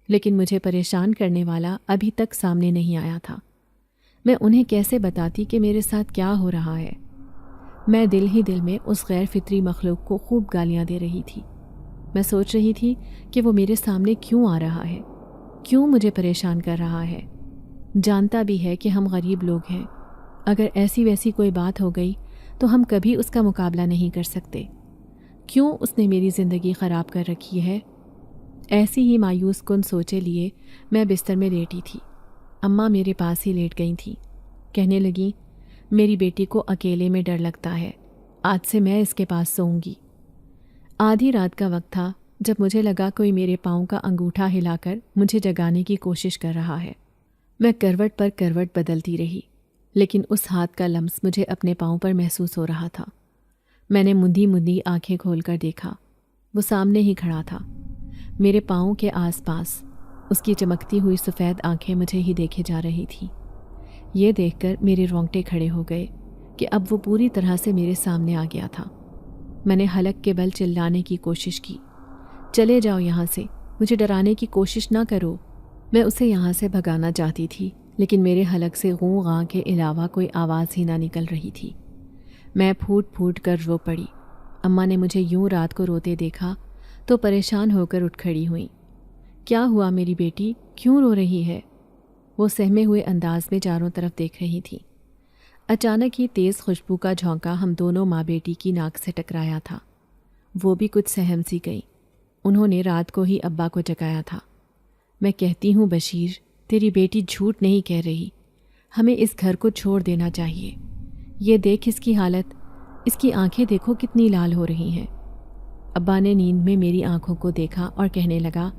لیکن مجھے پریشان کرنے والا ابھی تک سامنے نہیں آیا تھا۔ میں انہیں کیسے بتاتی کہ میرے ساتھ کیا ہو رہا ہے؟ میں دل ہی دل میں اس غیر فطری مخلوق کو خوب گالیاں دے رہی تھی۔ میں سوچ رہی تھی کہ وہ میرے سامنے کیوں آ رہا ہے، کیوں مجھے پریشان کر رہا ہے؟ جانتا بھی ہے کہ ہم غریب لوگ ہیں، اگر ایسی ویسی کوئی بات ہو گئی تو ہم کبھی اس کا مقابلہ نہیں کر سکتے۔ کیوں اس نے میری زندگی خراب کر رکھی ہے؟ ایسی ہی مایوس کن سوچے لیے میں بستر میں لیٹی تھی۔ اماں میرے پاس ہی لیٹ گئی تھیں، کہنے لگیں، میری بیٹی کو اکیلے میں ڈر لگتا ہے، آج سے میں اس کے پاس سوؤں گی۔ آدھی رات کا وقت تھا جب مجھے لگا کوئی میرے پاؤں کا انگوٹھا ہلا کر مجھے جگانے کی کوشش کر رہا ہے۔ میں کروٹ پر کروٹ بدلتی رہی، لیکن اس ہاتھ کا لمس مجھے اپنے پاؤں پر محسوس ہو رہا تھا۔ میں نے مندی مندی آنکھیں کھول کر دیکھا، وہ سامنے ہی کھڑا تھا، میرے پاؤں کے آس پاس۔ اس کی چمکتی ہوئی سفید آنکھیں مجھے ہی دیکھے جا رہی تھیں۔ یہ دیکھ کر میرے رونگٹے کھڑے ہو گئے کہ اب وہ پوری طرح سے میرے سامنے آ گیا تھا۔ میں نے حلق کے بل چلانے کی کوشش کی، چلے جاؤ یہاں سے، مجھے ڈرانے کی کوشش نہ کرو۔ میں اسے یہاں سے بھگانا چاہتی تھی، لیکن میرے حلق سے غوں غاں کے علاوہ کوئی آواز ہی نہ نکل رہی تھی۔ میں پھوٹ پھوٹ کر رو پڑی۔ اماں نے مجھے یوں رات کو روتے دیکھا تو پریشان ہو کر اٹھ کھڑی ہوئیں۔ کیا ہوا میری بیٹی، کیوں رو رہی ہے؟ وہ سہمے ہوئے انداز میں چاروں طرف دیکھ رہی تھیں۔ اچانک ہی تیز خوشبو کا جھونکا ہم دونوں ماں بیٹی کی ناک سے ٹکرایا تھا۔ وہ بھی کچھ سہم سی گئی۔ انہوں نے رات کو ہی ابا کو جگایا تھا۔ میں کہتی ہوں بشیر، تیری بیٹی جھوٹ نہیں کہہ رہی، ہمیں اس گھر کو چھوڑ دینا چاہیے۔ یہ دیکھ اس کی حالت، اس کی آنکھیں دیکھو کتنی لال ہو رہی ہیں۔ ابا نے نیند میں میری آنکھوں کو دیکھا اور کہنے لگا،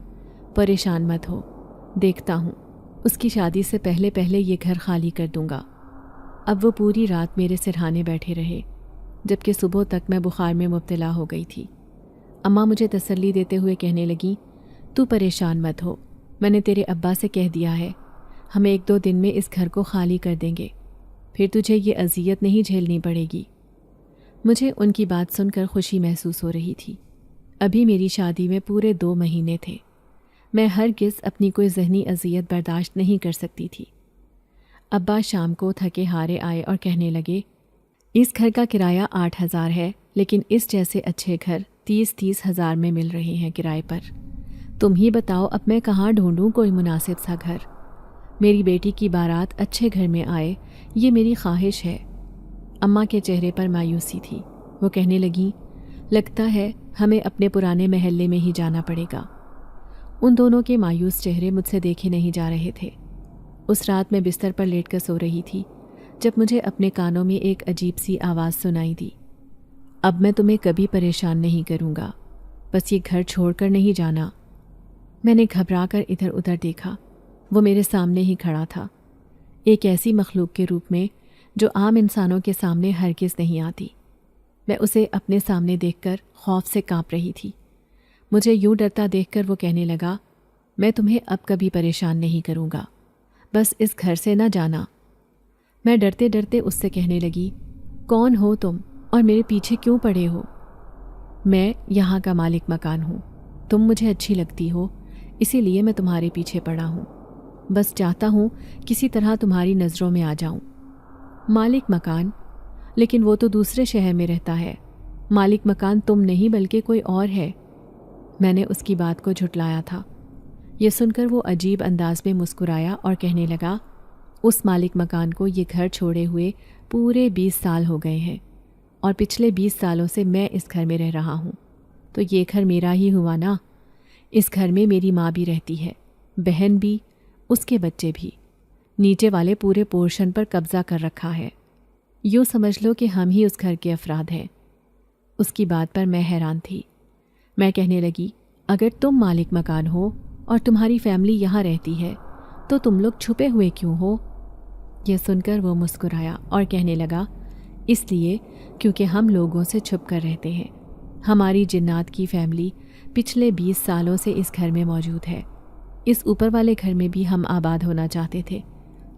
پریشان مت ہو، دیکھتا ہوں، اس کی شادی سے پہلے پہلے یہ گھر خالی کر دوں گا۔ اب وہ پوری رات میرے سرہانے بیٹھے رہے، جبکہ صبح تک میں بخار میں مبتلا ہو گئی تھی۔ اماں مجھے تسلی دیتے ہوئے کہنے لگیں، تو پریشان مت ہو، میں نے تیرے ابا سے کہہ دیا ہے، ہم 1-2 دن میں اس گھر کو خالی کر دیں گے، پھر تجھے یہ اذیت نہیں جھیلنی پڑے گی۔ مجھے ان کی بات سن کر خوشی محسوس ہو رہی تھی۔ ابھی میری شادی میں پورے 2 مہینے تھے۔ میں ہرگز اپنی کوئی ذہنی اذیت برداشت نہیں کر سکتی تھی۔ ابا شام کو تھکے ہارے آئے اور کہنے لگے، اس گھر کا کرایہ 8,000 ہے، لیکن اس جیسے اچھے گھر 30 ہزار میں مل رہے ہیں کرائے پر۔ تم ہی بتاؤ اب میں کہاں ڈھونڈوں کوئی مناسب سا گھر؟ میری بیٹی کی بارات اچھے گھر میں آئے، یہ میری خواہش ہے۔ اماں کے چہرے پر مایوسی تھی۔ وہ کہنے لگیں، لگتا ہے ہمیں اپنے پرانے محلے میں ہی جانا پڑے گا۔ ان دونوں کے مایوس چہرے مجھ سے دیکھے نہیں جا رہے تھے۔ اس رات میں بستر پر لیٹ کر سو رہی تھی جب مجھے اپنے کانوں میں ایک عجیب سی آواز سنائی دی، اب میں تمہیں کبھی پریشان نہیں کروں گا، بس یہ گھر چھوڑ کر نہیں جانا۔ میں نے گھبرا کر ادھر ادھر دیکھا۔ وہ میرے سامنے ہی کھڑا تھا، ایک ایسی مخلوق کے روپ میں جو عام انسانوں کے سامنے ہرگز نہیں آتی۔ میں اسے اپنے سامنے دیکھ کر خوف سے کانپ رہی تھی۔ مجھے یوں ڈرتا دیکھ کر وہ کہنے لگا، میں تمہیں اب کبھی پریشان نہیں کروں گا، بس اس گھر سے نہ جانا۔ میں ڈرتے ڈرتے اس سے کہنے لگی، کون ہو تم اور میرے پیچھے کیوں پڑے ہو؟ میں یہاں کا مالک مکان ہوں، تم مجھے اچھی لگتی ہو، اسی لیے میں تمہارے پیچھے پڑا ہوں، بس چاہتا ہوں کسی طرح تمہاری نظروں میں آ جاؤں۔ مالک مکان؟ لیکن وہ تو دوسرے شہر میں رہتا ہے۔ مالک مکان تم نہیں بلکہ کوئی اور ہے۔ میں نے اس کی بات کو جھٹلایا تھا۔ یہ سن کر وہ عجیب انداز میں مسکرایا اور کہنے لگا، اس مالک مکان کو یہ گھر چھوڑے ہوئے پورے 20 سال ہو گئے ہیں، اور پچھلے 20 سالوں سے میں اس گھر میں رہ رہا ہوں، تو یہ گھر میرا ہی ہوا نا۔ اس گھر میں میری ماں بھی رہتی ہے، بہن بھی، اس کے بچے بھی۔ نیچے والے پورے پورشن پر قبضہ کر رکھا ہے، یوں سمجھ لو کہ ہم ہی اس گھر کے افراد ہیں۔ اس کی بات پر میں حیران تھی۔ میں کہنے لگی، اگر تم مالک مکان ہو اور تمہاری فیملی یہاں رہتی ہے تو تم لوگ چھپے ہوئے کیوں ہو؟ یہ سن کر وہ مسکرایا اور کہنے لگا، اس لیے کیونکہ ہم لوگوں سے چھپ کر رہتے ہیں۔ ہماری جنات کی فیملی پچھلے 20 سالوں سے اس گھر میں موجود ہے۔ اس اوپر والے گھر میں بھی ہم آباد ہونا چاہتے تھے،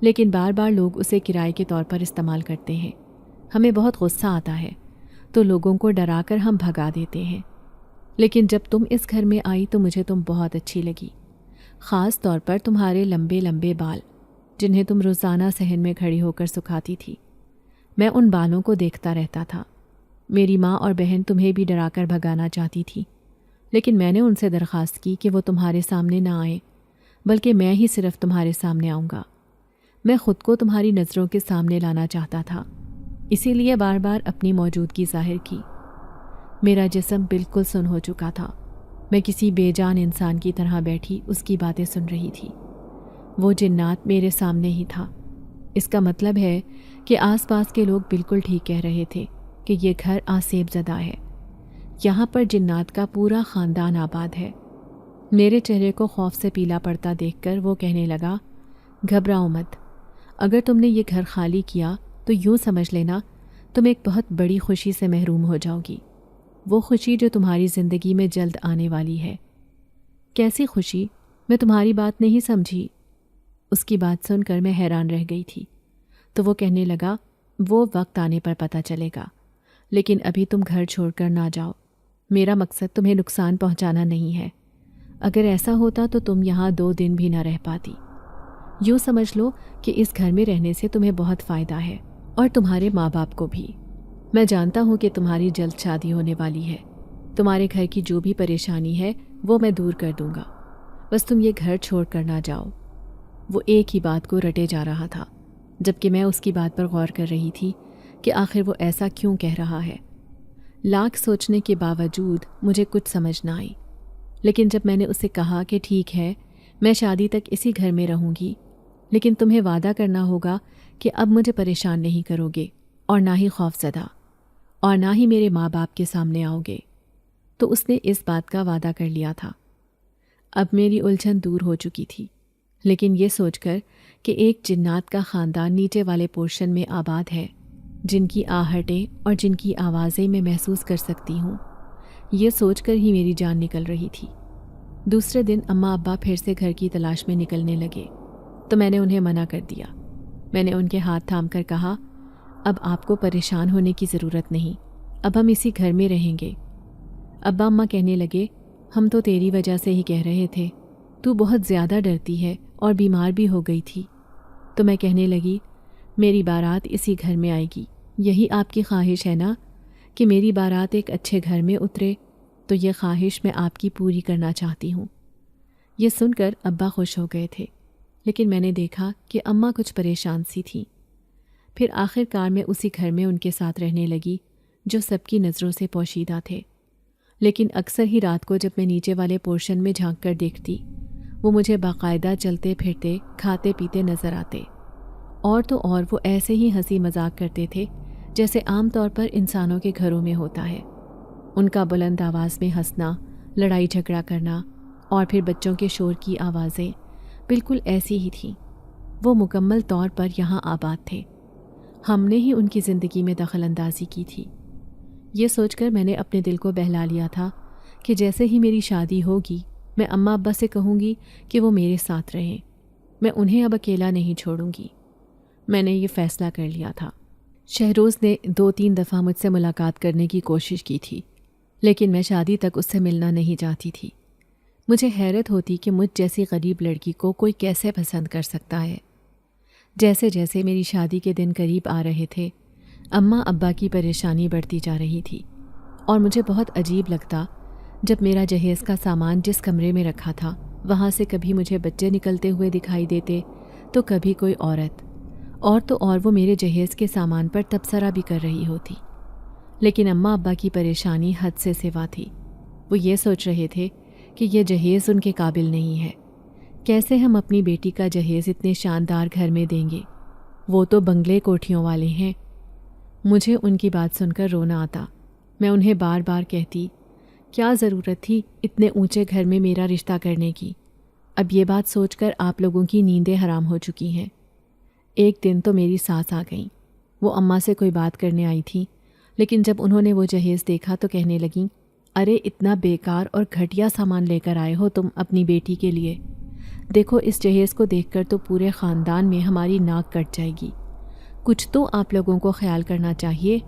لیکن بار بار لوگ اسے کرائے کے طور پر استعمال کرتے ہیں۔ ہمیں بہت غصہ آتا ہے تو لوگوں کو ڈرا کر ہم بھگا دیتے ہیں، لیکن جب تم اس گھر میں آئی تو مجھے تم بہت اچھی لگی، خاص طور پر تمہارے لمبے لمبے بال جنہیں تم روزانہ صحن میں کھڑی ہو کر سکھاتی تھی۔ میں ان بالوں کو دیکھتا رہتا تھا۔ میری ماں اور بہن تمہیں بھی ڈرا کر بھگانا چاہتی تھی، لیکن میں نے ان سے درخواست کی کہ وہ تمہارے سامنے نہ آئیں، بلکہ میں ہی صرف تمہارے سامنے آؤں گا۔ میں خود کو تمہاری نظروں کے سامنے لانا چاہتا تھا، اسی لیے بار بار اپنی موجودگی ظاہر کی۔ میرا جسم بالکل سن ہو چکا تھا۔ میں کسی بے جان انسان کی طرح بیٹھی اس کی باتیں سن رہی تھی۔ وہ جنات میرے سامنے ہی تھا۔ اس کا مطلب ہے کہ آس پاس کے لوگ بالکل ٹھیک کہہ رہے تھے کہ یہ گھر آسیب زدہ ہے۔ یہاں پر جنات کا پورا خاندان آباد ہے۔ میرے چہرے کو خوف سے پیلا پڑتا دیکھ کر وہ کہنے لگا، گھبراؤ مت، اگر تم نے یہ گھر خالی کیا تو یوں سمجھ لینا تم ایک بہت بڑی خوشی سے محروم ہو جاؤ گی، وہ خوشی جو تمہاری زندگی میں جلد آنے والی ہے۔ کیسی خوشی؟ میں تمہاری بات نہیں سمجھی۔ اس کی بات سن کر میں حیران رہ گئی تھی۔ تو وہ کہنے لگا، وہ وقت آنے پر پتہ چلے گا، لیکن ابھی تم گھر چھوڑ کر نہ جاؤ، میرا مقصد تمہیں نقصان پہنچانا نہیں ہے۔ اگر ایسا ہوتا تو تم یہاں 2 دن بھی نہ رہ پاتی۔ یوں سمجھ لو کہ اس گھر میں رہنے سے تمہیں بہت فائدہ ہے، اور تمہارے ماں باپ کو بھی۔ میں جانتا ہوں کہ تمہاری جلد شادی ہونے والی ہے، تمہارے گھر کی جو بھی پریشانی ہے وہ میں دور کر دوں گا، بس تم یہ گھر چھوڑ کر نہ جاؤ۔ وہ ایک ہی بات کو رٹے جا رہا تھا، جبکہ میں اس کی بات پر غور کر رہی تھی کہ آخر وہ ایسا کیوں کہہ رہا ہے۔ لاکھ سوچنے کے باوجود مجھے کچھ سمجھ نہ آئی، لیکن جب میں نے اسے کہا کہ ٹھیک ہے، میں شادی تک اسی گھر میں رہوں گی، لیکن تمہیں وعدہ کرنا ہوگا کہ اب مجھے پریشان نہیں کرو گے، اور نہ ہی خوف زدہ، اور نہ ہی میرے ماں باپ کے سامنے آؤ گے، تو اس نے اس بات کا وعدہ کر لیا تھا۔ اب میری الجھن دور ہو چکی تھی، لیکن یہ سوچ کر کہ ایک جنات کا خاندان نیچے والے پورشن میں آباد ہے، جن کی آہٹیں اور جن کی آوازیں میں محسوس کر سکتی ہوں، یہ سوچ کر ہی میری جان نکل رہی تھی۔ دوسرے دن اماں ابا پھر سے گھر کی تلاش میں نکلنے لگے، تو میں نے انہیں منع کر دیا۔ میں نے ان کے ہاتھ تھام کر کہا، اب آپ کو پریشان ہونے کی ضرورت نہیں، اب ہم اسی گھر میں رہیں گے۔ ابا اماں کہنے لگے، ہم تو تیری وجہ سے ہی کہہ رہے تھے، تو بہت زیادہ ڈرتی ہے اور بیمار بھی ہو گئی تھی۔ تو میں کہنے لگی، میری بارات اسی گھر میں آئے گی، یہی آپ کی خواہش ہے نا کہ میری بارات ایک اچھے گھر میں اترے، تو یہ خواہش میں آپ کی پوری کرنا چاہتی ہوں۔ یہ سن کر ابا خوش ہو گئے تھے، لیکن میں نے دیکھا کہ اماں کچھ پریشان سی تھیں۔ پھر آخر کار میں اسی گھر میں ان کے ساتھ رہنے لگی، جو سب کی نظروں سے پوشیدہ تھے۔ لیکن اکثر ہی رات کو جب میں نیچے والے پورشن میں جھانک کر دیکھتی، وہ مجھے باقاعدہ چلتے پھرتے، کھاتے پیتے نظر آتے، اور تو اور وہ ایسے ہی ہنسی مذاق کرتے تھے جیسے عام طور پر انسانوں کے گھروں میں ہوتا ہے۔ ان کا بلند آواز میں ہنسنا، لڑائی جھگڑا کرنا، اور پھر بچوں کے شور کی آوازیں بالکل ایسی ہی تھیں۔ وہ مکمل طور پر یہاں آباد تھے، ہم نے ہی ان کی زندگی میں دخل اندازی کی تھی۔ یہ سوچ کر میں نے اپنے دل کو بہلا لیا تھا کہ جیسے ہی میری شادی ہوگی، میں اماں ابا سے کہوں گی کہ وہ میرے ساتھ رہیں، میں انہیں اب اکیلا نہیں چھوڑوں گی۔ میں نے یہ فیصلہ کر لیا تھا۔ شہروز نے 2-3 دفعہ مجھ سے ملاقات کرنے کی کوشش کی تھی، لیکن میں شادی تک اس سے ملنا نہیں چاہتی تھی۔ مجھے حیرت ہوتی کہ مجھ جیسی غریب لڑکی کو کوئی کیسے پسند کر سکتا ہے۔ جیسے جیسے میری شادی کے دن قریب آ رہے تھے، اماں ابا کی پریشانی بڑھتی جا رہی تھی، اور مجھے بہت عجیب لگتا جب میرا جہیز کا سامان جس کمرے میں رکھا تھا وہاں سے کبھی مجھے بچے نکلتے ہوئے دکھائی دیتے تو کبھی کوئی عورت، اور تو اور وہ میرے جہیز کے سامان پر تبصرہ بھی کر رہی ہوتی۔ لیکن اماں ابا کی پریشانی حد سے سوا تھی۔ وہ یہ سوچ رہے تھے کہ یہ جہیز ان کے قابل نہیں ہے، کیسے ہم اپنی بیٹی کا جہیز اتنے شاندار گھر میں دیں گے، وہ تو بنگلے کوٹھیوں والے ہیں۔ مجھے ان کی بات سن کر رونا آتا۔ میں انہیں بار بار کہتی، کیا ضرورت تھی اتنے اونچے گھر میں میرا رشتہ کرنے کی؟ اب یہ بات سوچ کر آپ لوگوں کی نیندیں حرام ہو چکی ہیں۔ ایک دن تو میری ساس آ گئیں، وہ اماں سے کوئی بات کرنے آئی تھیں، لیکن جب انہوں نے وہ جہیز دیکھا تو کہنے لگیں، ارے اتنا بیکار اور گھٹیا سامان لے کر آئے ہو تم اپنی بیٹی کے لیے، دیکھو اس جہیز کو دیکھ کر تو پورے خاندان میں ہماری ناک کٹ جائے گی، کچھ تو آپ لوگوں کو خیال کرنا چاہیے۔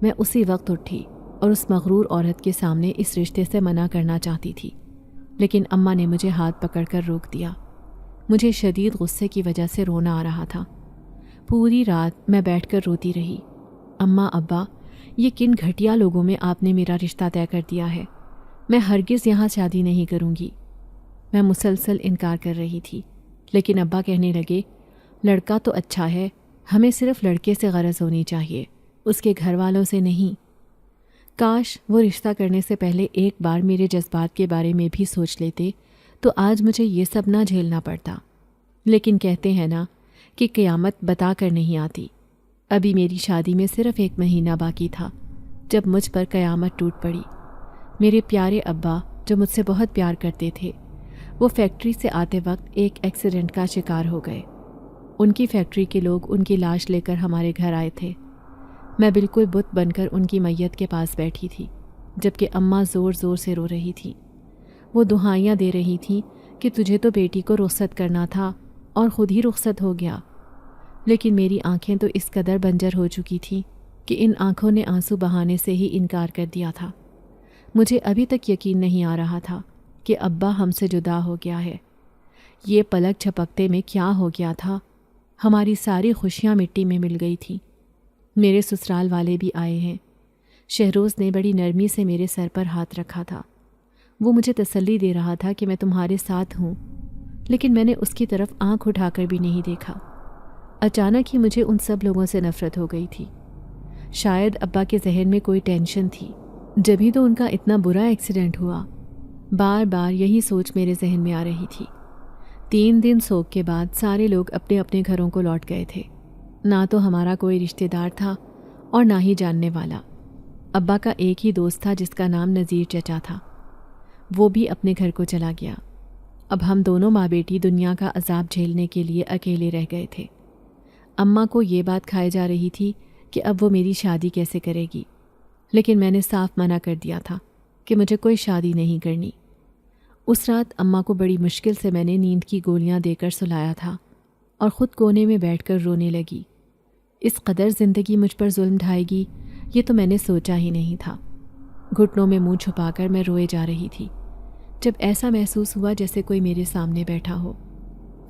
میں اسی وقت اٹھی اور اس مغرور عورت کے سامنے اس رشتے سے منع کرنا چاہتی تھی، لیکن اماں نے مجھے ہاتھ پکڑ کر روک دیا۔ مجھے شدید غصے کی وجہ سے رونا آ رہا تھا۔ پوری رات میں بیٹھ کر روتی رہی۔ اماں ابا، یہ کن گھٹیا لوگوں میں آپ نے میرا رشتہ طے کر دیا ہے؟ میں ہرگز یہاں شادی نہیں کروں گی۔ میں مسلسل انکار کر رہی تھی، لیکن ابا کہنے لگے، لڑکا تو اچھا ہے، ہمیں صرف لڑکے سے غرض ہونی چاہیے، اس کے گھر والوں سے نہیں۔ کاش وہ رشتہ کرنے سے پہلے ایک بار میرے جذبات کے بارے میں بھی سوچ لیتے تو آج مجھے یہ سب نہ جھیلنا پڑتا۔ لیکن کہتے ہیں نا کہ قیامت بتا کر نہیں آتی۔ ابھی میری شادی میں صرف 1 مہینہ باقی تھا جب مجھ پر قیامت ٹوٹ پڑی۔ میرے پیارے ابا جو مجھ سے بہت پیار کرتے تھے، وہ فیکٹری سے آتے وقت ایک ایکسیڈنٹ کا شکار ہو گئے۔ ان کی فیکٹری کے لوگ ان کی لاش لے کر ہمارے گھر آئے تھے۔ میں بالکل بت بن کر ان کی میت کے پاس بیٹھی تھی، جبکہ اماں زور زور سے رو رہی تھی۔ وہ دہائیاں دے رہی تھیں کہ تجھے تو بیٹی کو رخصت کرنا تھا اور خود ہی رخصت ہو گیا۔ لیکن میری آنکھیں تو اس قدر بنجر ہو چکی تھیں کہ ان آنکھوں نے آنسو بہانے سے ہی انکار کر دیا تھا۔ مجھے ابھی تک یقین نہیں آ رہا تھا کہ ابا ہم سے جدا ہو گیا ہے۔ یہ پلک جھپکتے میں کیا ہو گیا تھا؟ ہماری ساری خوشیاں مٹی میں مل گئی تھیں۔ میرے سسرال والے بھی آئے ہیں۔ شہروز نے بڑی نرمی سے میرے سر پر ہاتھ رکھا تھا۔ وہ مجھے تسلی دے رہا تھا کہ میں تمہارے ساتھ ہوں، لیکن میں نے اس کی طرف آنکھ اٹھا کر بھی نہیں دیکھا۔ اچانک ہی مجھے ان سب لوگوں سے نفرت ہو گئی تھی۔ شاید ابا کے ذہن میں کوئی ٹینشن تھی، جبھی تو ان کا اتنا برا ایکسیڈنٹ ہوا۔ بار بار یہی سوچ میرے ذہن میں آ رہی تھی۔ 3 دن سوگ کے بعد سارے لوگ اپنے اپنے گھروں کو لوٹ گئے تھے۔ نہ تو ہمارا کوئی رشتہ دار تھا اور نہ ہی جاننے والا۔ ابا کا ایک ہی دوست تھا جس کا نام نذیر چچا تھا، وہ بھی اپنے گھر کو چلا گیا۔ اب ہم دونوں ماں بیٹی دنیا کا عذاب جھیلنے کے لیے اکیلے رہ گئے تھے۔ اماں کو یہ بات کھائے جا رہی تھی کہ اب وہ میری شادی کیسے کرے گی، لیکن میں نے صاف منع کر دیا تھا کہ مجھے کوئی شادی نہیں کرنی۔ اس رات اماں کو بڑی مشکل سے میں نے نیند کی گولیاں دے کر سلایا تھا اور خود کونے میں بیٹھ کر رونے لگی۔ اس قدر زندگی مجھ پر ظلم ڈھائے گی یہ تو میں نے سوچا ہی نہیں تھا۔ گھٹنوں میں منہ چھپا کر میں روئے جا رہی تھی جب ایسا محسوس ہوا جیسے کوئی میرے سامنے بیٹھا ہو۔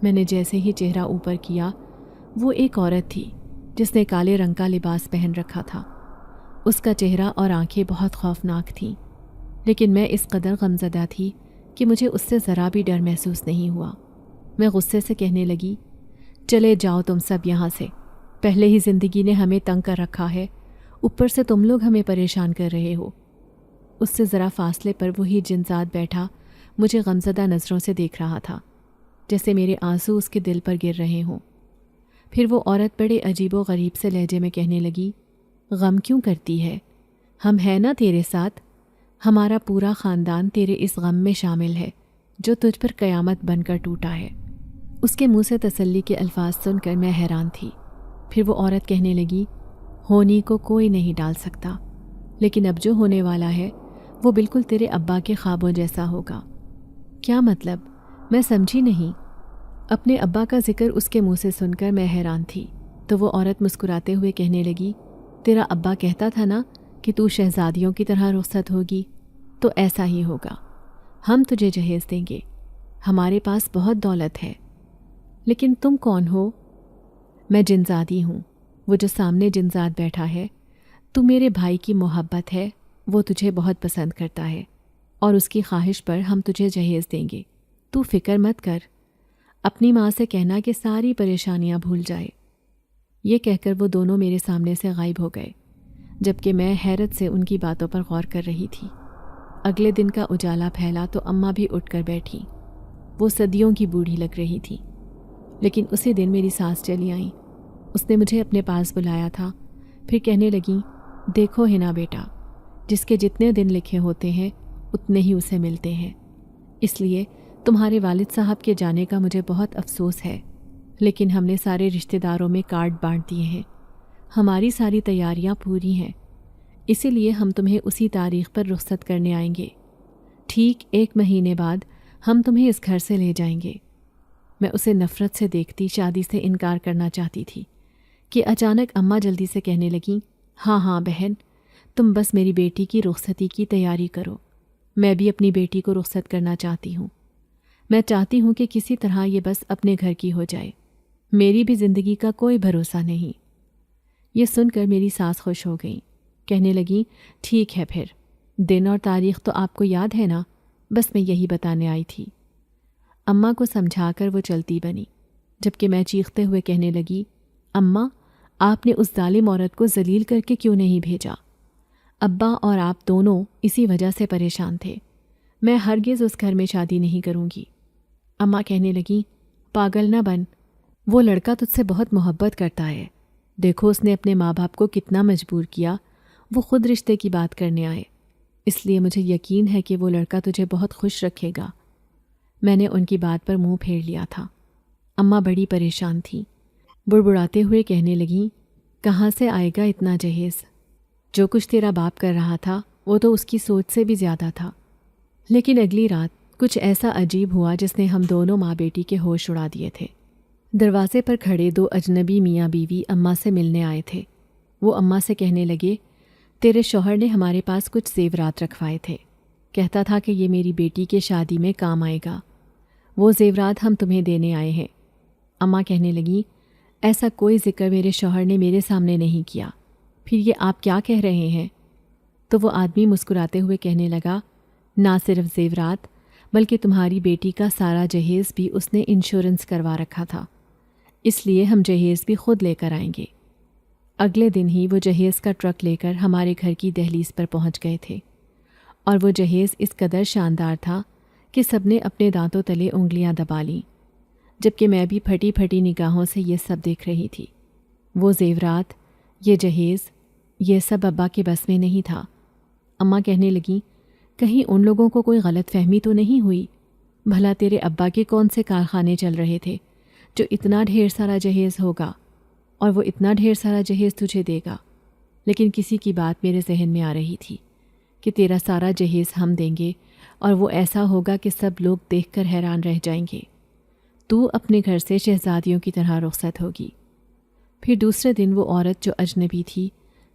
میں نے جیسے ہی چہرہ اوپر کیا، وہ ایک عورت تھی جس نے کالے رنگ کا لباس پہن رکھا تھا۔ اس کا چہرہ اور آنکھیں بہت خوفناک تھیں، لیکن میں اس قدر غمزدہ تھی کہ مجھے اس سے ذرا بھی ڈر محسوس نہیں ہوا۔ میں غصے سے کہنے لگی، چلے جاؤ تم سب یہاں سے، پہلے ہی زندگی نے ہمیں تنگ کر رکھا ہے، اوپر سے تم لوگ ہمیں پریشان کر رہے ہو۔ اس سے ذرا فاصلے پر وہی جنزاد بیٹھا مجھے غمزدہ نظروں سے دیکھ رہا تھا، جیسے میرے آنسو اس کے دل پر گر رہے ہوں۔ پھر وہ عورت بڑے عجیب و غریب سے لہجے میں کہنے لگی، غم کیوں کرتی ہے؟ ہم ہیں نا تیرے ساتھ، ہمارا پورا خاندان تیرے اس غم میں شامل ہے جو تجھ پر قیامت بن کر ٹوٹا ہے۔ اس کے منہ سے تسلی کے الفاظ سن کر میں حیران تھی۔ پھر وہ عورت کہنے لگی، ہونی کو کوئی نہیں ڈال سکتا، لیکن اب جو ہونے والا ہے وہ بالکل تیرے ابا کے خوابوں جیسا ہوگا۔ کیا مطلب؟ میں سمجھی نہیں۔ اپنے ابا کا ذکر اس کے منہ سے سن کر میں حیران تھی تو وہ عورت مسکراتے ہوئے کہنے لگی، تیرا ابا کہتا تھا نا کہ تو شہزادیوں کی طرح رخصت ہوگی، تو ایسا ہی ہوگا۔ ہم تجھے جہیز دیں گے، ہمارے پاس بہت دولت ہے۔ لیکن تم کون ہو؟ میں جنزادی ہوں، وہ جو سامنے جنزاد بیٹھا ہے۔ تو میرے بھائی کی محبت ہے، وہ تجھے بہت پسند کرتا ہے اور اس کی خواہش پر ہم تجھے جہیز دیں گے۔ تو فکر مت کر، اپنی ماں سے کہنا کہ ساری پریشانیاں بھول جائے۔ یہ کہہ کر وہ دونوں میرے سامنے سے غائب ہو گئے، جبکہ میں حیرت سے ان کی باتوں پر غور کر رہی تھی۔ اگلے دن کا اجالا پھیلا تو اماں بھی اٹھ کر بیٹھیں۔ وہ صدیوں کی بوڑھی لگ رہی تھی، لیکن اسی دن میری ساس چلی آئیں۔ اس نے مجھے اپنے پاس بلایا تھا، پھر کہنے لگیں، دیکھو ہنا بیٹا، جس کے جتنے دن لکھے ہوتے ہیں اتنے ہی اسے ملتے ہیں۔ اس لیے تمہارے والد صاحب کے جانے کا مجھے بہت افسوس ہے، لیکن ہم نے سارے رشتہ داروں میں کارڈ بانٹ دیے ہیں، ہماری ساری تیاریاں پوری ہیں، اسی لیے ہم تمہیں اسی تاریخ پر رخصت کرنے آئیں گے۔ ٹھیک 1 مہینے بعد ہم تمہیں اس گھر سے لے جائیں گے۔ میں اسے نفرت سے دیکھتی شادی سے انکار کرنا چاہتی تھی کہ اچانک اماں جلدی سے کہنے لگیں، ہاں ہاں بہن، تم بس میری بیٹی کی رخصتی کی تیاری کرو، میں بھی اپنی بیٹی کو رخصت کرنا چاہتی ہوں۔ میں چاہتی ہوں کہ کسی طرح یہ بس اپنے گھر کی ہو جائے، میری بھی زندگی کا کوئی بھروسہ نہیں۔ یہ سن کر میری ساس خوش ہو گئیں، کہنے لگیں، ٹھیک ہے، پھر دن اور تاریخ تو آپ کو یاد ہے نا، بس میں یہی بتانے آئی تھی۔ اماں کو سمجھا کر وہ چلتی بنی، جبکہ میں چیختے ہوئے کہنے لگی، اماں، آپ نے اس ظالم عورت کو ذلیل کر کے کیوں نہیں بھیجا؟ ابا اور آپ دونوں اسی وجہ سے پریشان تھے، میں ہرگز اس گھر میں شادی نہیں کروں گی۔ اماں کہنے لگیں، پاگل نہ بن، وہ لڑکا تجھ سے بہت محبت کرتا ہے، دیکھو اس نے اپنے ماں باپ کو کتنا مجبور کیا، وہ خود رشتے کی بات کرنے آئے، اس لیے مجھے یقین ہے کہ وہ لڑکا تجھے بہت خوش رکھے گا۔ میں نے ان کی بات پر منہ پھیر لیا تھا۔ اماں بڑی پریشان تھیں، بڑبڑاتے ہوئے کہنے لگیں، کہاں سے آئے گا اتنا جہیز؟ جو کچھ تیرا باپ کر رہا تھا وہ تو اس کی سوچ سے بھی زیادہ تھا۔ لیکن اگلی رات کچھ ایسا عجیب ہوا جس نے ہم دونوں ماں بیٹی کے ہوش اڑا دیے تھے۔ دروازے پر کھڑے 2 اجنبی میاں بیوی اماں سے ملنے آئے تھے۔ وہ اماں سے کہنے لگے، تیرے شوہر نے ہمارے پاس کچھ زیورات رکھوائے تھے، کہتا تھا کہ یہ میری بیٹی کے شادی میں کام آئے گا، وہ زیورات ہم تمہیں دینے آئے ہیں۔ اماں کہنے لگیں ایسا کوئی ذکر میرے شوہر نے میرے سامنے نہیں کیا، پھر یہ آپ کیا کہہ رہے ہیں؟ تو وہ آدمی مسکراتے ہوئے کہنے لگا نہ صرف زیورات بلکہ تمہاری بیٹی کا سارا جہیز بھی اس نے انشورنس کروا رکھا تھا، اس لیے ہم جہیز بھی خود لے کر آئیں گے۔ اگلے دن ہی وہ جہیز کا ٹرک لے کر ہمارے گھر کی دہلیز پر پہنچ گئے تھے، اور وہ جہیز اس قدر شاندار تھا کہ سب نے اپنے دانتوں تلے انگلیاں دبا لیں، جبکہ میں بھی پھٹی پھٹی نگاہوں سے یہ سب دیکھ رہی تھی۔ وہ زیورات، یہ جہیز، یہ سب ابا کے بس میں نہیں تھا۔ اماں کہنے لگیں کہیں ان لوگوں کو کوئی غلط فہمی تو نہیں ہوئی؟ بھلا تیرے ابا کے کون سے کارخانے چل رہے تھے جو اتنا ڈھیر سارا جہیز ہوگا اور وہ اتنا ڈھیر سارا جہیز تجھے دے گا؟ لیکن کسی کی بات میرے ذہن میں آ رہی تھی کہ تیرا سارا جہیز ہم دیں گے اور وہ ایسا ہوگا کہ سب لوگ دیکھ کر حیران رہ جائیں گے۔ تو اپنے گھر سے شہزادیوں کی طرح رخصت ہوگی۔ پھر دوسرے دن وہ عورت جو اجنبی تھی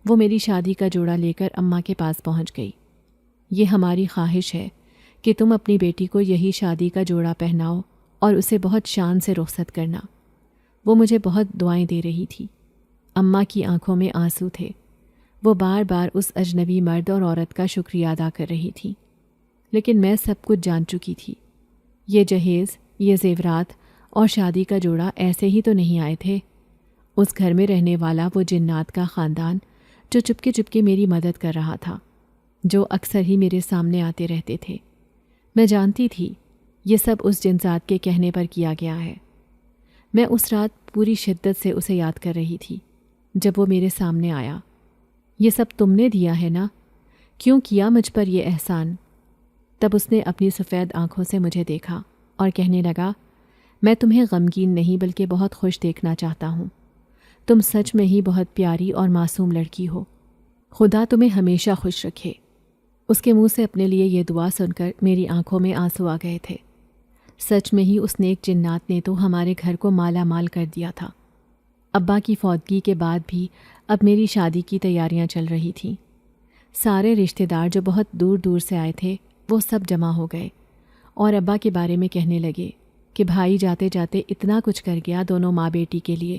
وہ میری شادی کا جوڑا لے کر اماں کے پاس پہنچ گئی۔ یہ ہماری خواہش ہے کہ تم اپنی بیٹی کو یہی شادی کا جوڑا پہناؤ اور اسے بہت شان سے رخصت کرنا۔ وہ مجھے بہت دعائیں دے رہی تھی۔ اماں کی آنکھوں میں آنسو تھے۔ وہ بار بار اس اجنبی مرد اور عورت کا شکریہ ادا کر رہی تھی، لیکن میں سب کچھ جان چکی تھی۔ یہ جہیز، یہ زیورات اور شادی کا جوڑا ایسے ہی تو نہیں آئے تھے۔ اس گھر میں رہنے والا وہ جنات کا خاندان جو چپکے چپکے میری مدد کر رہا تھا، جو اکثر ہی میرے سامنے آتے رہتے تھے، میں جانتی تھی یہ سب اس جن ذات کے کہنے پر کیا گیا ہے۔ میں اس رات پوری شدت سے اسے یاد کر رہی تھی جب وہ میرے سامنے آیا۔ یہ سب تم نے دیا ہے نا؟ کیوں کیا مجھ پر یہ احسان؟ تب اس نے اپنی سفید آنکھوں سے مجھے دیکھا اور کہنے لگا میں تمہیں غمگین نہیں بلکہ بہت خوش دیکھنا چاہتا ہوں۔ تم سچ میں ہی بہت پیاری اور معصوم لڑکی ہو۔ خدا تمہیں ہمیشہ خوش رکھے۔ اس کے منہ سے اپنے لیے یہ دعا سن کر میری آنکھوں میں آنسو آ گئے تھے۔ سچ میں ہی اس نیک جنات نے تو ہمارے گھر کو مالا مال کر دیا تھا۔ ابا کی فوتگی کے بعد بھی اب میری شادی کی تیاریاں چل رہی تھیں۔ سارے رشتہ دار جو بہت دور دور سے آئے تھے وہ سب جمع ہو گئے اور ابا کے بارے میں کہنے لگے کہ بھائی جاتے جاتے اتنا کچھ کر گیا دونوں ماں بیٹی کے لیے،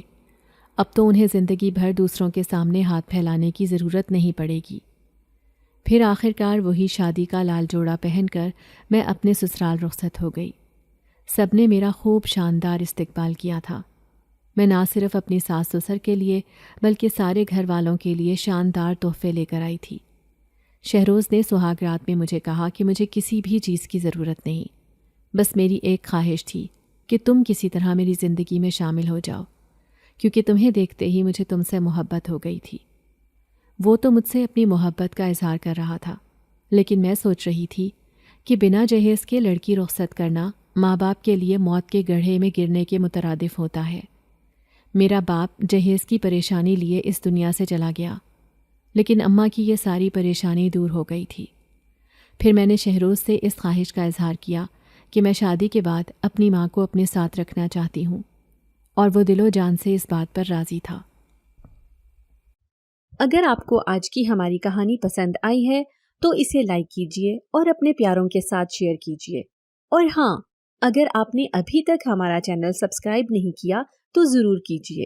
اب تو انہیں زندگی بھر دوسروں کے سامنے ہاتھ پھیلانے کی ضرورت نہیں پڑے گی۔ پھر آخرکار وہی شادی کا لال جوڑا پہن کر میں اپنے سسرال رخصت ہو گئی۔ سب نے میرا خوب شاندار استقبال کیا تھا۔ میں نہ صرف اپنی ساس سسر کے لیے بلکہ سارے گھر والوں کے لیے شاندار تحفے لے کر آئی تھی۔ شہروز نے سہاگ رات میں مجھے کہا کہ مجھے کسی بھی چیز کی ضرورت نہیں، بس میری ایک خواہش تھی کہ تم کسی طرح میری زندگی میں شامل ہو جاؤ، کیونکہ تمہیں دیکھتے ہی مجھے تم سے محبت ہو گئی تھی۔ وہ تو مجھ سے اپنی محبت کا اظہار کر رہا تھا، لیکن میں سوچ رہی تھی کہ بنا جہیز کے لڑکی رخصت کرنا ماں باپ کے لیے موت کے گڑھے میں گرنے کے مترادف ہوتا ہے۔ میرا باپ جہیز کی پریشانی لیے اس دنیا سے چلا گیا، لیکن اماں کی یہ ساری پریشانی دور ہو گئی تھی۔ پھر میں نے شہروز سے اس خواہش کا اظہار کیا کہ میں شادی کے بعد اپنی ماں کو اپنے ساتھ رکھنا چاہتی ہوں، اور وہ دل و جان سے اس بات پر راضی تھا۔ اگر آپ کو آج کی ہماری کہانی پسند آئی ہے تو اسے لائک کیجیے اور اپنے پیاروں کے ساتھ شیئر کیجیے، اور ہاں، اگر آپ نے ابھی تک ہمارا چینل سبسکرائب نہیں کیا تو ضرور کیجیے۔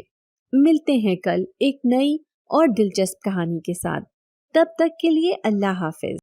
ملتے ہیں کل ایک نئی اور دلچسپ کہانی کے ساتھ، تب تک کے لیے اللہ حافظ۔